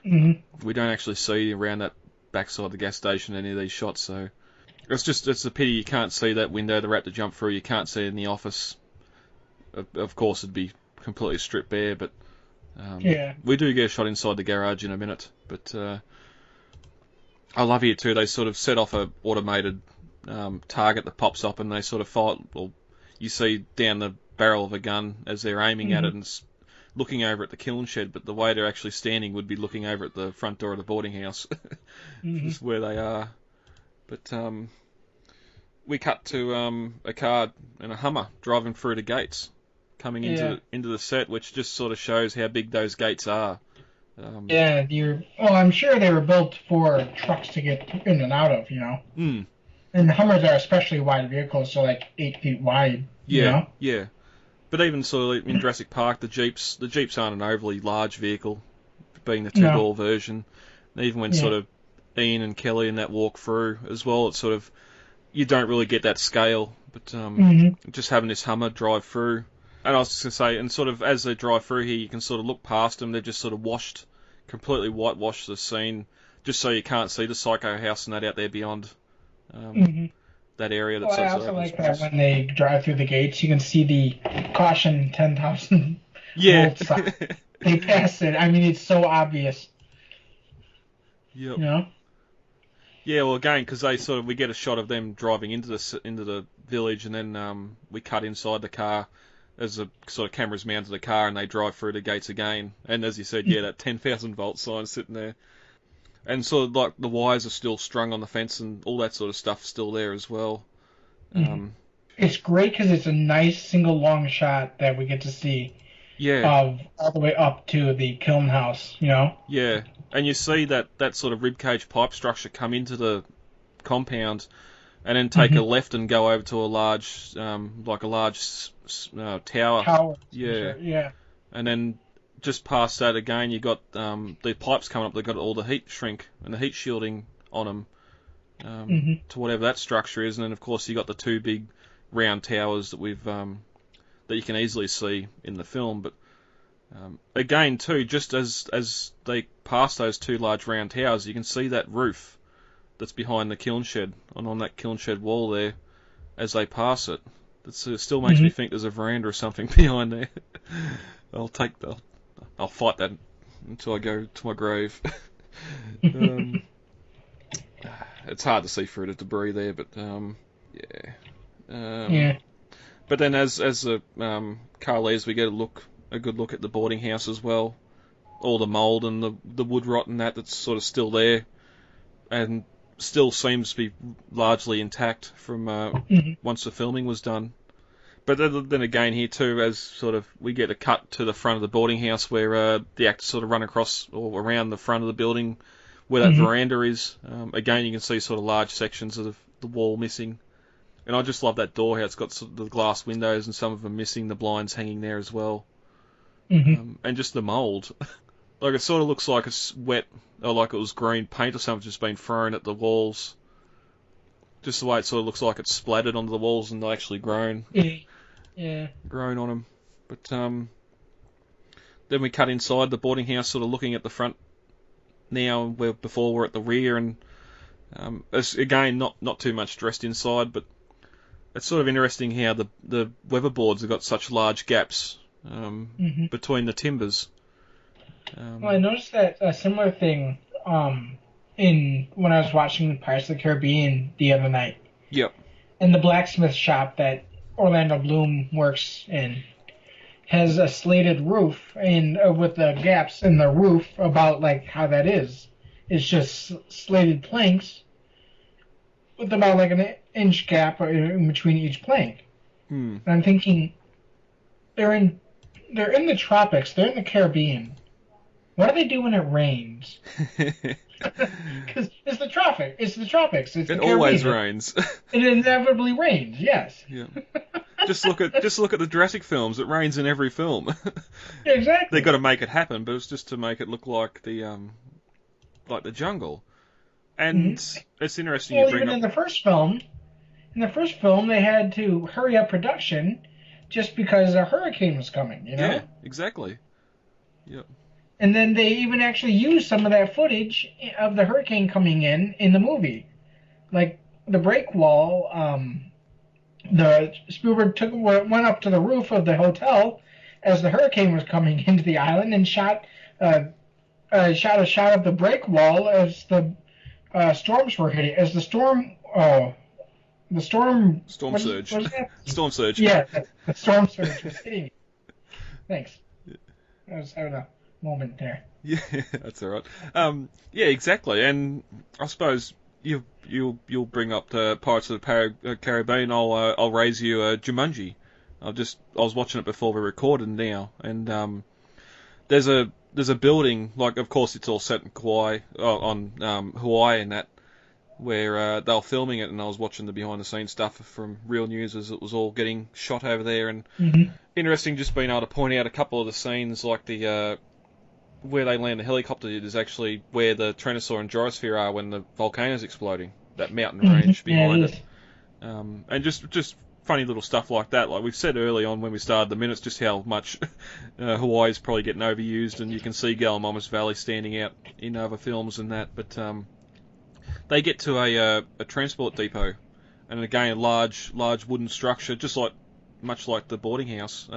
we don't actually see around that backside of the gas station any of these shots, so it's a pity you can't see that window the rat to jump through. You can't see it in the office. Of course, it'd be completely stripped bare, but we do get a shot inside the garage in a minute. But I love here too, they sort of set off a automated target that pops up and they sort of fire, well, you see down the barrel of a gun as they're aiming at it and looking over at the kiln shed, but the way they're actually standing would be looking over at the front door of the boarding house. Is where they are. But we cut to a car and a Hummer driving through the gates, coming into the set, which just sort of shows how big those gates are. I'm sure they were built for trucks to get in and out of, you know. And the Hummers are especially wide vehicles, so like 8 feet wide. Yeah. But even sort of in Jurassic Park, the Jeeps aren't an overly large vehicle, being the two-door version. And even when sort of Ian and Kelly and that walk through as well, it's sort of, you don't really get that scale. But just having this Hummer drive through, and I was just going to say, and sort of as they drive through here, you can sort of look past them. They've just sort of completely whitewashed the scene, just so you can't see the Psycho house and that out there beyond that area. That's I also like that when they drive through the gates, you can see the caution 10,000 volts sign. They pass it. I mean, it's so obvious. Yep. You know? Yeah, well, again, because we get a shot of them driving into the village, and then we cut inside the car as the sort of cameras mounted the car, and they drive through the gates again. And as you said, that 10,000 volt sign sitting there, and sort of like the wires are still strung on the fence, and all that sort of stuff still there as well. It's great because it's a nice single long shot that we get to see. Of all the way up to the kiln house, you know. Yeah. And you see that sort of ribcage pipe structure come into the compound, and then take a left and go over to a large, tower. Yeah. And then just past that again, you got the pipes coming up. They've got all the heat shrink and the heat shielding on them to whatever that structure is. And then of course you got the two big round towers that that you can easily see in the film, but. Again, too, just as they pass those two large round towers, you can see that roof that's behind the kiln shed, and on that kiln shed wall there, as they pass it. It still makes me think there's a veranda or something behind there. I'll fight that until I go to my grave. It's hard to see through the debris there, but But then as the car leaves, we get a good look at the boarding house as well. All the mould and the wood rot and that's sort of still there, and still seems to be largely intact from once the filming was done. But then again here too, as sort of we get a cut to the front of the boarding house where the actors sort of run across or around the front of the building where that veranda is. Again, you can see sort of large sections of the wall missing. And I just love that door, how it's got sort of the glass windows and some of them missing, the blinds hanging there as well. And just the mould. Like it sort of looks like it's wet, or like it was green paint or something just been thrown at the walls. Just the way it sort of looks like it's splattered onto the walls and actually grown. Grown on them. But then we cut inside the boarding house, sort of looking at the front now, where before we're at the rear, and again, not too much dressed inside, but it's sort of interesting how the weatherboards have got such large gaps between the timbers. Well, I noticed that a similar thing when I was watching Pirates of the Caribbean the other night. Yep. In the blacksmith shop that Orlando Bloom works in, has a slated roof, and with the gaps in the roof, about like how that is. It's just slated planks with about like an inch gap in between each plank. And I'm thinking, they're in the tropics, they're in the Caribbean. What do they do when it rains? Because it's the tropics. It's the It always Caribbean. rains. It inevitably rains. Yes. Yeah. Just look at the Jurassic films. It rains in every film. Yeah, exactly. They've got to make it happen, but it's just to make it look like the jungle. And it's interesting Well, you bring even up. in the first film, they had to hurry up production just because a hurricane was coming. You know. Yeah, exactly. Yep. And then they even actually used some of that footage of the hurricane coming in the movie, like the break wall. The Spielberg went up to the roof of the hotel as the hurricane was coming into the island and shot a shot of the break wall as the storms were hitting. As the storm Surge. Storm surge. Yeah, the storm surge was hitting it. Thanks. I was having a moment there. Yeah, that's all right. Yeah, exactly. And I suppose you'll bring up the Pirates of the Caribbean. I'll raise you Jumanji. I was watching it before we recorded now, and there's a building, like, of course it's all set in Hawaii and that, where they were filming it, and I was watching the behind the scenes stuff from Real News as it was all getting shot over there, and interesting just being able to point out a couple of the scenes, like the where they land the helicopter is actually where the Tyrannosaur and Gyrosphere are when the volcano's exploding, that mountain range behind it. And just funny little stuff like that. Like we've said early on when we started the minutes, just how much Hawaii's probably getting overused, and you can see Gallimamas Valley standing out in other films and that. But they get to a transport depot, and again a large wooden structure, much like the boarding house.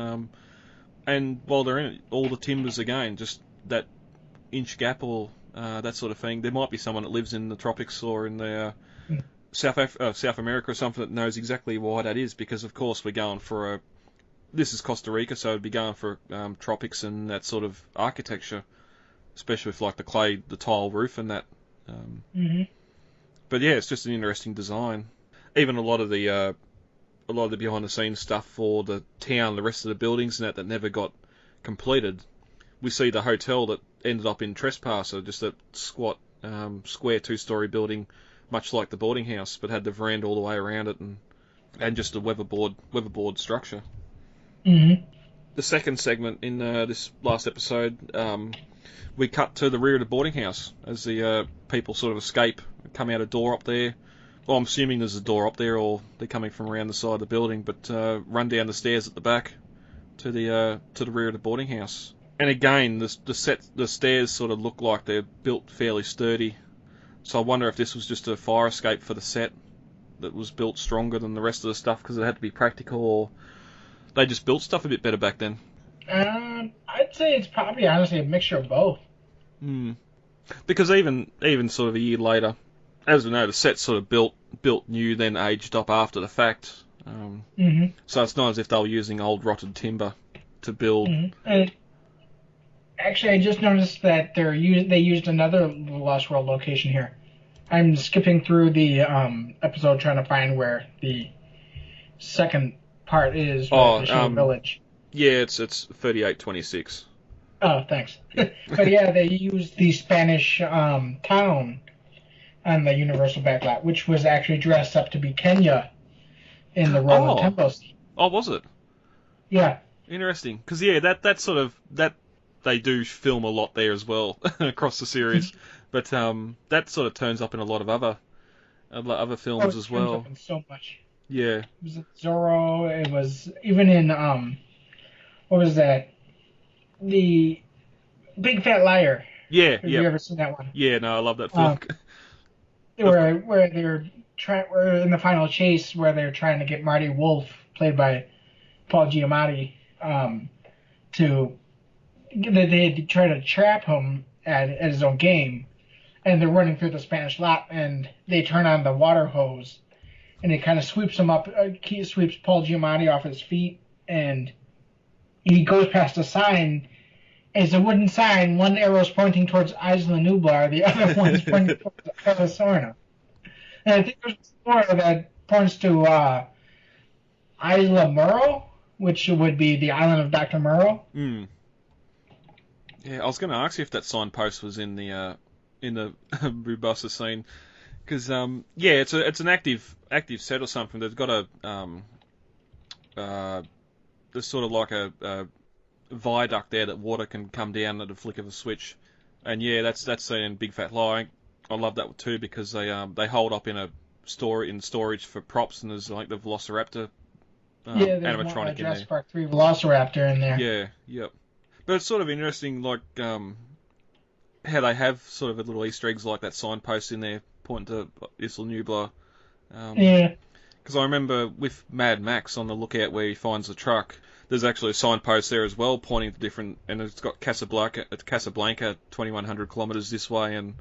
And while they're in it, all the timbers again, just that inch gap or that sort of thing. There might be someone that lives in the tropics or in the South America or something that knows exactly why that is, because of course we're going for this is Costa Rica, so it'd be going for tropics and that sort of architecture, especially with like the tile roof and that. But yeah, it's just an interesting design. Even a lot of the behind the scenes stuff for the town, the rest of the buildings and that never got completed. We see the hotel that ended up in Trespasser, just a squat square 2-story building, much like the boarding house, but had the veranda all the way around it and just a weatherboard structure. The second segment in this last episode, we cut to the rear of the boarding house as the people sort of escape, come out a door up there. Well, I'm assuming there's a door up there, or they're coming from around the side of the building, but run down the stairs at the back to the rear of the boarding house. And again, the stairs sort of look like they're built fairly sturdy. So I wonder if this was just a fire escape for the set that was built stronger than the rest of the stuff because it had to be practical, or they just built stuff a bit better back then. I'd say it's probably honestly a mixture of both. Because even sort of a year later, as we know, the set's sort of built new, then aged up after the fact. So it's not as if they were using old rotted timber to build. And actually, I just noticed that they used another Lost World location here. I'm skipping through the episode trying to find where the second part is. The village. Yeah, it's 3826. Oh, thanks. But yeah, they used the Spanish town on the Universal backlot, which was actually dressed up to be Kenya in the Roman temple scene. Oh, was it? Yeah. Interesting, because that sort of they do film a lot there as well across the series, but that sort of turns up in a lot of other films as well. Up in so much. Yeah. It was in Zorro. It was even in what was that? The Big Fat Liar. Yeah. Have you ever seen that one? Yeah. No, I love that film. Where we're in the final chase where they're trying to get Marty Wolf, played by Paul Giamatti, they try to trap him at his own game, and they're running through the Spanish lot, and they turn on the water hose, and it kind of sweeps him up, sweeps Paul Giamatti off his feet, and he goes past a sign. It's a wooden sign. One arrow's pointing towards Isla Nublar, the other one's pointing towards Sorna. And I think there's more that points to Isla Murrow, which would be the island of Dr. Murrow. Yeah, I was going to ask you if that signpost was in the Bubasa scene, because yeah, it's an active set or something. They've got there's sort of like a viaduct there that water can come down at a flick of a switch, and yeah, that's in Big Fat Lie. I love that too because they hold up in storage for props, and there's like the Velociraptor yeah, there's animatronic one, in Jurassic there. Park 3 Velociraptor in there. Yeah, yep. But it's sort of interesting, like how they have sort of a little Easter eggs like that signpost in there pointing to Isla Nublar. Yeah. Because I remember with Mad Max on the lookout where he finds the truck, there's actually a signpost there as well pointing to different, and it's got Casablanca 2,100 kilometres this way, and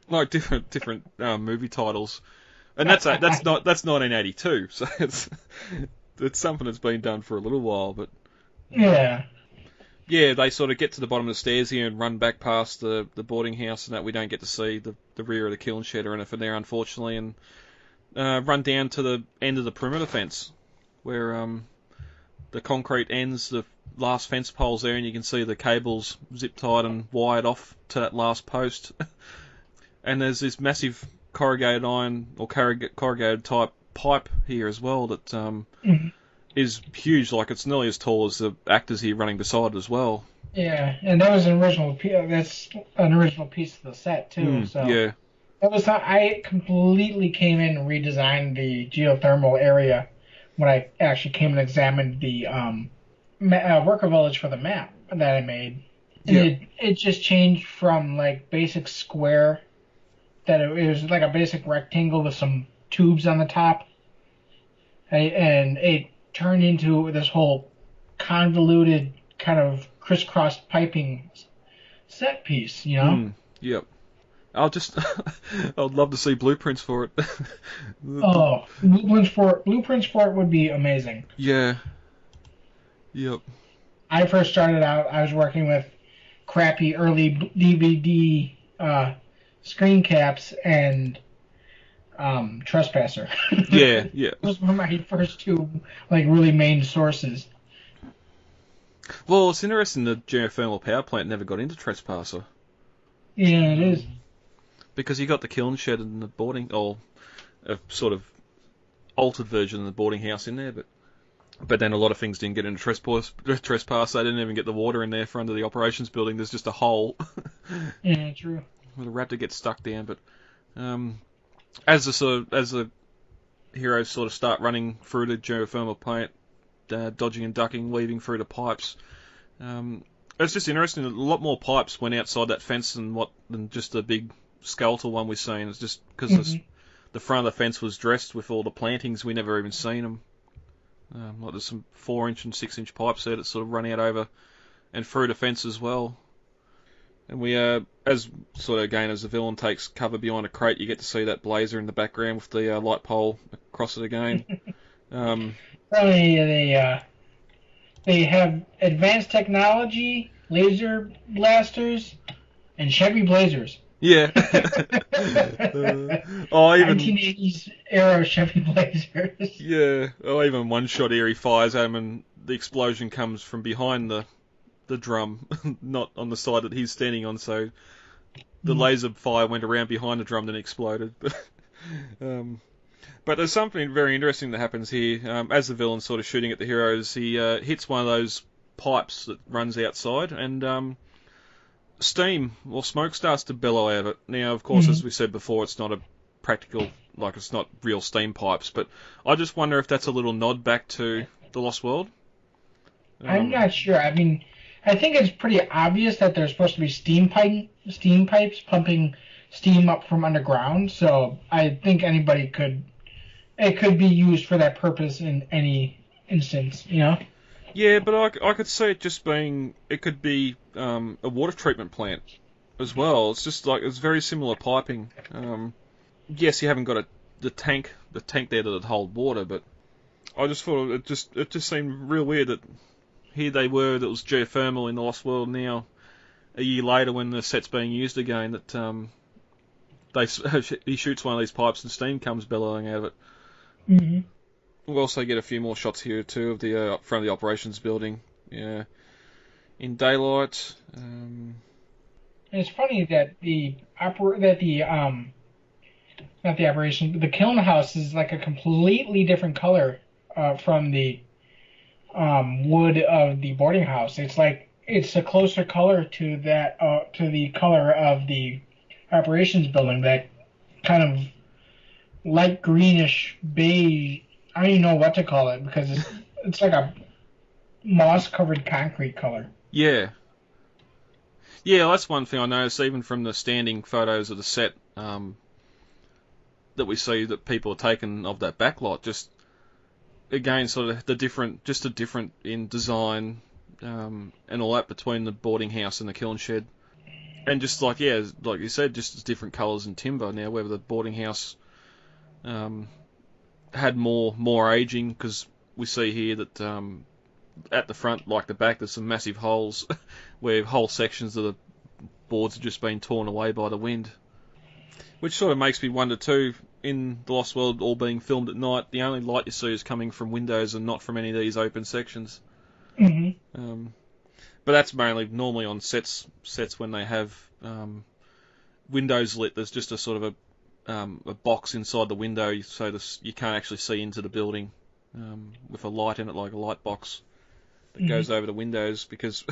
like different movie titles. And that's 1982, so it's something that's been done for a little while, but Yeah. yeah, they sort of get to the bottom of the stairs here and run back past the boarding house, and that we don't get to see the rear of the kiln shed or anything there, unfortunately, and run down to the end of the perimeter fence, where the concrete ends, the last fence poles there, and you can see the cables zip tied and wired off to that last post. And there's this massive corrugated iron or corrugated type pipe here as well that is huge, like it's nearly as tall as the actors here running beside as well. Yeah, and that was that's an original piece of the set too. So Yeah. that was I completely came in and redesigned the geothermal area when I actually came and examined the worker village for the map that I made. And it just changed from like basic square, that it was like a basic rectangle with some tubes on the top, and it turned into this whole convoluted kind of crisscross piping set piece, you know? Yep. I'd love to see blueprints for it. Oh, blueprints for it would be amazing. Yeah. Yep. I first started out, I was working with crappy early DVD screen caps and Trespasser. Yeah, yeah. Those were my first two, like, really main sources. Well, it's interesting the geothermal power plant never got into Trespasser. Yeah, it is. Because you got the kiln shed and the boarding, or a sort of altered version of the boarding house in there, but then a lot of things didn't get into Trespasser. They didn't even get the water in there for under the operations building. There's just a hole. Yeah, true. Where the raptor gets stuck down, but as the heroes sort of start running through the geothermal plant, dodging and ducking, weaving through the pipes, it's just interesting. A lot more pipes went outside that fence than just the big skeletal one we've seen. It's just because the front of the fence was dressed with all the plantings. We never even seen them. Like there's some 4-inch and 6-inch pipes there that sort of run out over and through the fence as well. And we, as sort of again, as the villain takes cover behind a crate, you get to see that blazer in the background with the light pole across it again. They have advanced technology, laser blasters, and Chevy Blazers. Yeah. Even 1980s era Chevy Blazers. Yeah. Oh, even one shot here he fires at him, and the explosion comes from behind the drum, not on the side that he's standing on. So the laser fire went around behind the drum, then exploded. But there's something very interesting that happens here. As the villain's sort of shooting at the heroes, he hits one of those pipes that runs outside, and steam or smoke starts to bellow out of it. Now, of course, as we said before, it's not a practical, like it's not real steam pipes, but I just wonder if that's a little nod back to The Lost World. I'm not sure. I mean, I think it's pretty obvious that there's supposed to be steam pipes pumping steam up from underground, so I think it could be used for that purpose in any instance, you know? Yeah, but I could see it just being, it could be a water treatment plant as well. It's just like, it's very similar piping. Yes, you haven't got the tank there that'd hold water, but I just thought it just seemed real weird that here they were, that was geothermal in The Lost World. Now, a year later when the set's being used again, that he shoots one of these pipes and steam comes bellowing out of it. Mm-hmm. We'll also get a few more shots here too of the front of the operations building. Yeah, in daylight. And it's funny that not the operation, but the kiln house is like a completely different color from the wood of the boarding house. It's like it's a closer color to the color of the operations building, that kind of light greenish beige. I don't even know what to call it because it's like a moss covered concrete color. Yeah. Yeah, that's one thing I noticed even from the standing photos of the set that we see that people are taking of that backlot. Just again, sort of the different in design and all that between the boarding house and the kiln shed, and just like you said, just as different colours in timber. Now, whether the boarding house had more aging, because we see here that at the front, like the back, there's some massive holes where whole sections of the boards have just been torn away by the wind. Which sort of makes me wonder too, in The Lost World all being filmed at night, the only light you see is coming from windows and not from any of these open sections. Mm-hmm. But that's normally on sets when they have windows lit. There's just a sort of a box inside the window, so you can't actually see into the building with a light in it, like a light box that goes over the windows. Because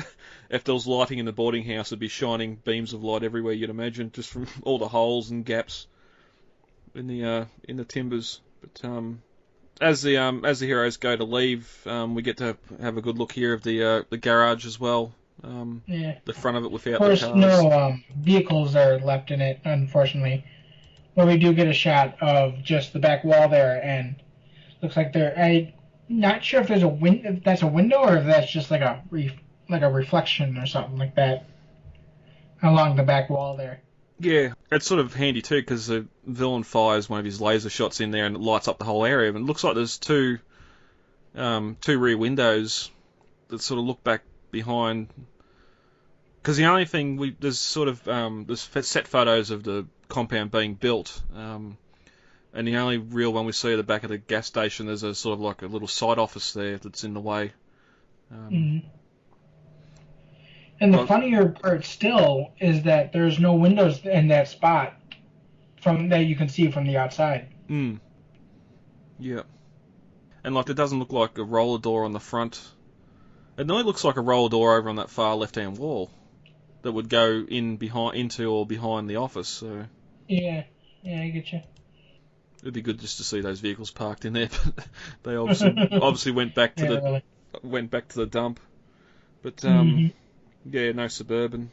if there was lighting in the boarding house, it'd be shining beams of light everywhere. You'd imagine, just from all the holes and gaps in the timbers. But as the heroes go to leave, we get to have a good look here of the garage as well. The front of it without the cars. Of course, no vehicles are left in it, unfortunately. But we do get a shot of just the back wall there, and looks like I'm not sure if there's if that's a window or if that's just like a reflection or something like that along the back wall there. Yeah, it's sort of handy too, because the villain fires one of his laser shots in there and it lights up the whole area. And it looks like there's two rear windows that sort of look back behind. Because the only thing there's set photos of the compound being built, and the only real one we see at the back of the gas station, there's a sort of like a little side office there that's in the way. And the funnier part still is that there's no windows in that spot that you can see from the outside. Yeah. And like it doesn't look like a roller door on the front. It only looks like a roller door over on that far left-hand wall that would go into or behind the office. So yeah, I get you. It'd be good just to see those vehicles parked in there, but they obviously went back to the dump. But yeah, no Suburban.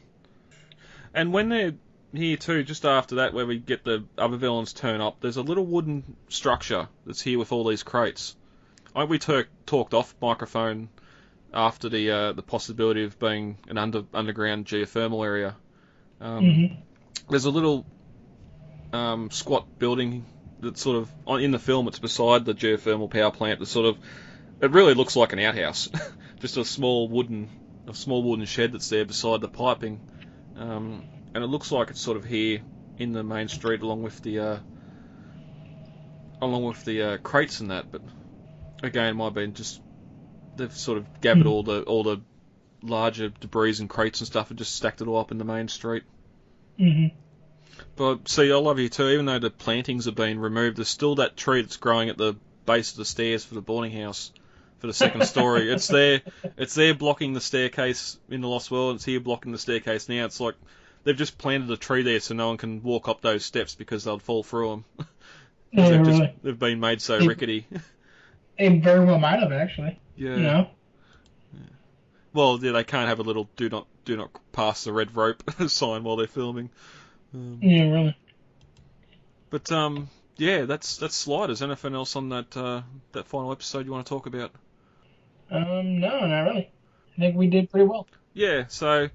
And when they're here too, just after that, where we get the other villains turn up, there's a little wooden structure that's here with all these crates. We talked off microphone after the possibility of being an underground geothermal area. There's a little squat building that's sort of in the film. It's beside the geothermal power plant. It really looks like an outhouse, just a small wooden shed that's there beside the piping, and it looks like it's sort of here in the main street along with the crates and that. But again, it might have been just they've sort of gathered all the larger debris and crates and stuff and just stacked it all up in the main street. But see, I love you too. Even though the plantings have been removed, there's still that tree that's growing at the base of the stairs for the boarding house for the second story. It's there blocking the staircase in The Lost World. It's here blocking the staircase now. It's like they've just planted a tree there so no one can walk up those steps because they'll fall through them. They've been made so rickety. They very well might have, actually. Yeah. You know? Yeah. Well, yeah, they can't have a little do not pass the red rope sign while they're filming. Yeah, really. But yeah, that's Sliders. Anything else on that final episode you want to talk about? No, not really. I think we did pretty well. Yeah, so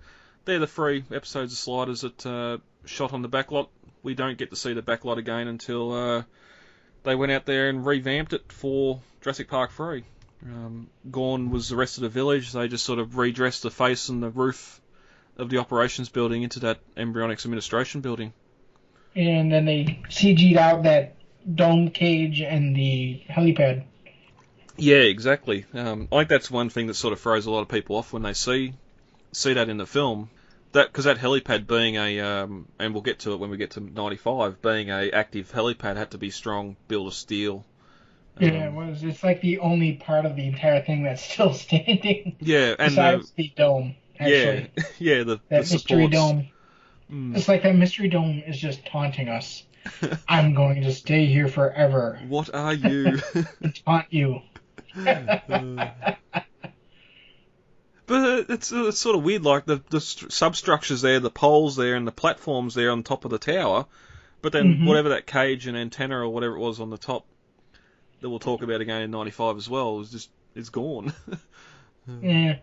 they're the 3 episodes of Sliders that shot on the backlot. We don't get to see the backlot again until they went out there and revamped it for Jurassic Park 3. Gorn was the rest of the village. They just sort of redressed the face and the roof of the operations building into that embryonics administration building. And then they CG'd out that dome cage and the helipad. Yeah, exactly. I think that's one thing that sort of throws a lot of people off when they see see that in the film. That because that helipad being a, and we'll get to it when we get to 95, being a active helipad had to be strong, built of steel. Yeah, it was. It's like the only part of the entire thing that's still standing. Yeah, and besides the dome, actually. Yeah, that the mystery supports. dome. It's like that mystery dome is just taunting us. I'm going to stay here forever. What are you? To taunt you. But it's sort of weird, like the substructures there, the poles there, and the platforms there on top of the tower. But then whatever that cage and antenna or whatever it was on the top that we'll talk about again in 95 as well is gone. Yeah.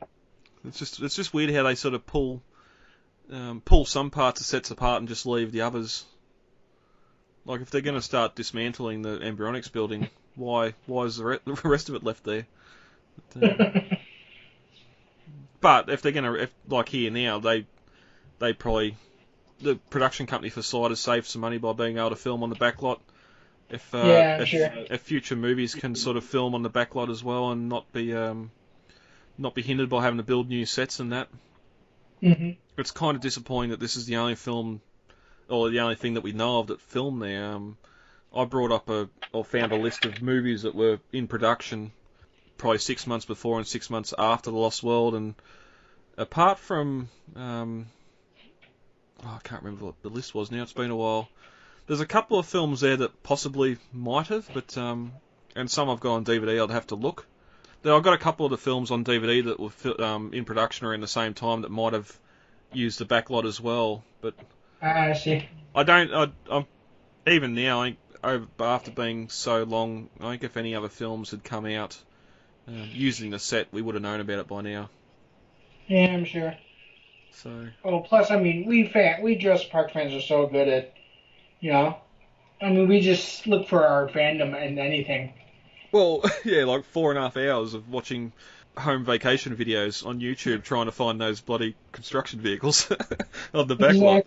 It's just weird how they sort of pull some parts of sets apart and just leave the others. Like if they're going to start dismantling the embryonics building, why is the rest of it left there? But if they're going to, like here now, they probably, the production company for Sight has saved some money by being able to film on the backlot. If future movies can sort of film on the backlot as well and not be hindered by having to build new sets and that. It's kind of disappointing that this is the only film, or the only thing that we know of that filmed there. I brought up found a list of movies that were in production probably 6 months before and 6 months after The Lost World, and apart from I can't remember what the list was now, it's been a while. There's a couple of films there that possibly might have, but and some I've got on DVD, I'd have to look. I've got a couple of the films on DVD that were in production around the same time that might have used the backlot as well, but I see. I'm even now, after being so long, I think if any other films had come out using the set, we would have known about it by now. Yeah, I'm sure. So. Oh, plus, I mean, we Jurassic Park fans are so good at, I mean, we just look for our fandom in anything. Well, yeah, like 4.5 hours of watching home vacation videos on YouTube trying to find those bloody construction vehicles on the backlot.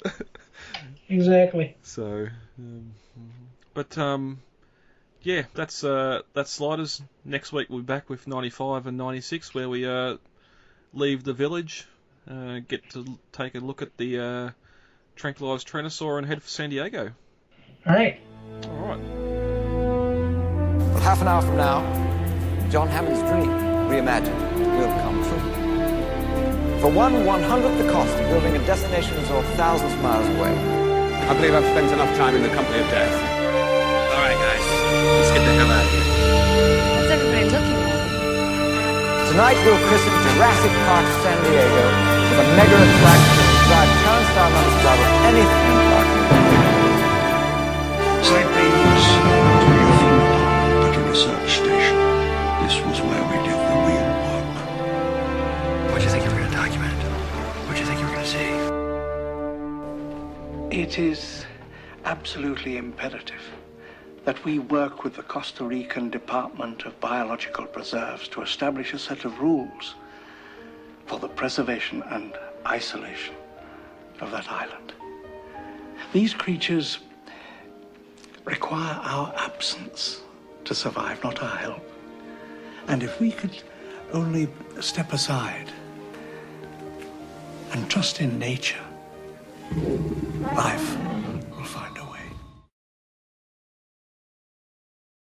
Exactly. So, yeah, that's Sliders. Next week we'll be back with 95 and 96, where we leave the village, get to take a look at the tranquilized Tyrannosaur and head for San Diego. All right. Well, half an hour from now, John Hammond's dream, reimagined, will come true. For 1/100th the cost of building a destination resort thousands of miles away. I believe I've spent enough time in the company of death. All right, guys, let's get the hell out of here. What's everybody looking at? Tonight we'll christen Jurassic Park San Diego with a mega attraction that will drive turnstile numbers to rival any theme park in the world. Site B was to be a theme park, but a research station. This was where we did the real work. What do you think you were going to document? What do you think you were going to see? It is absolutely imperative that we work with the Costa Rican Department of Biological Preserves to establish a set of rules for the preservation and isolation of that island. These creatures require our absence to survive, not our help. And if we could only step aside and trust in nature, life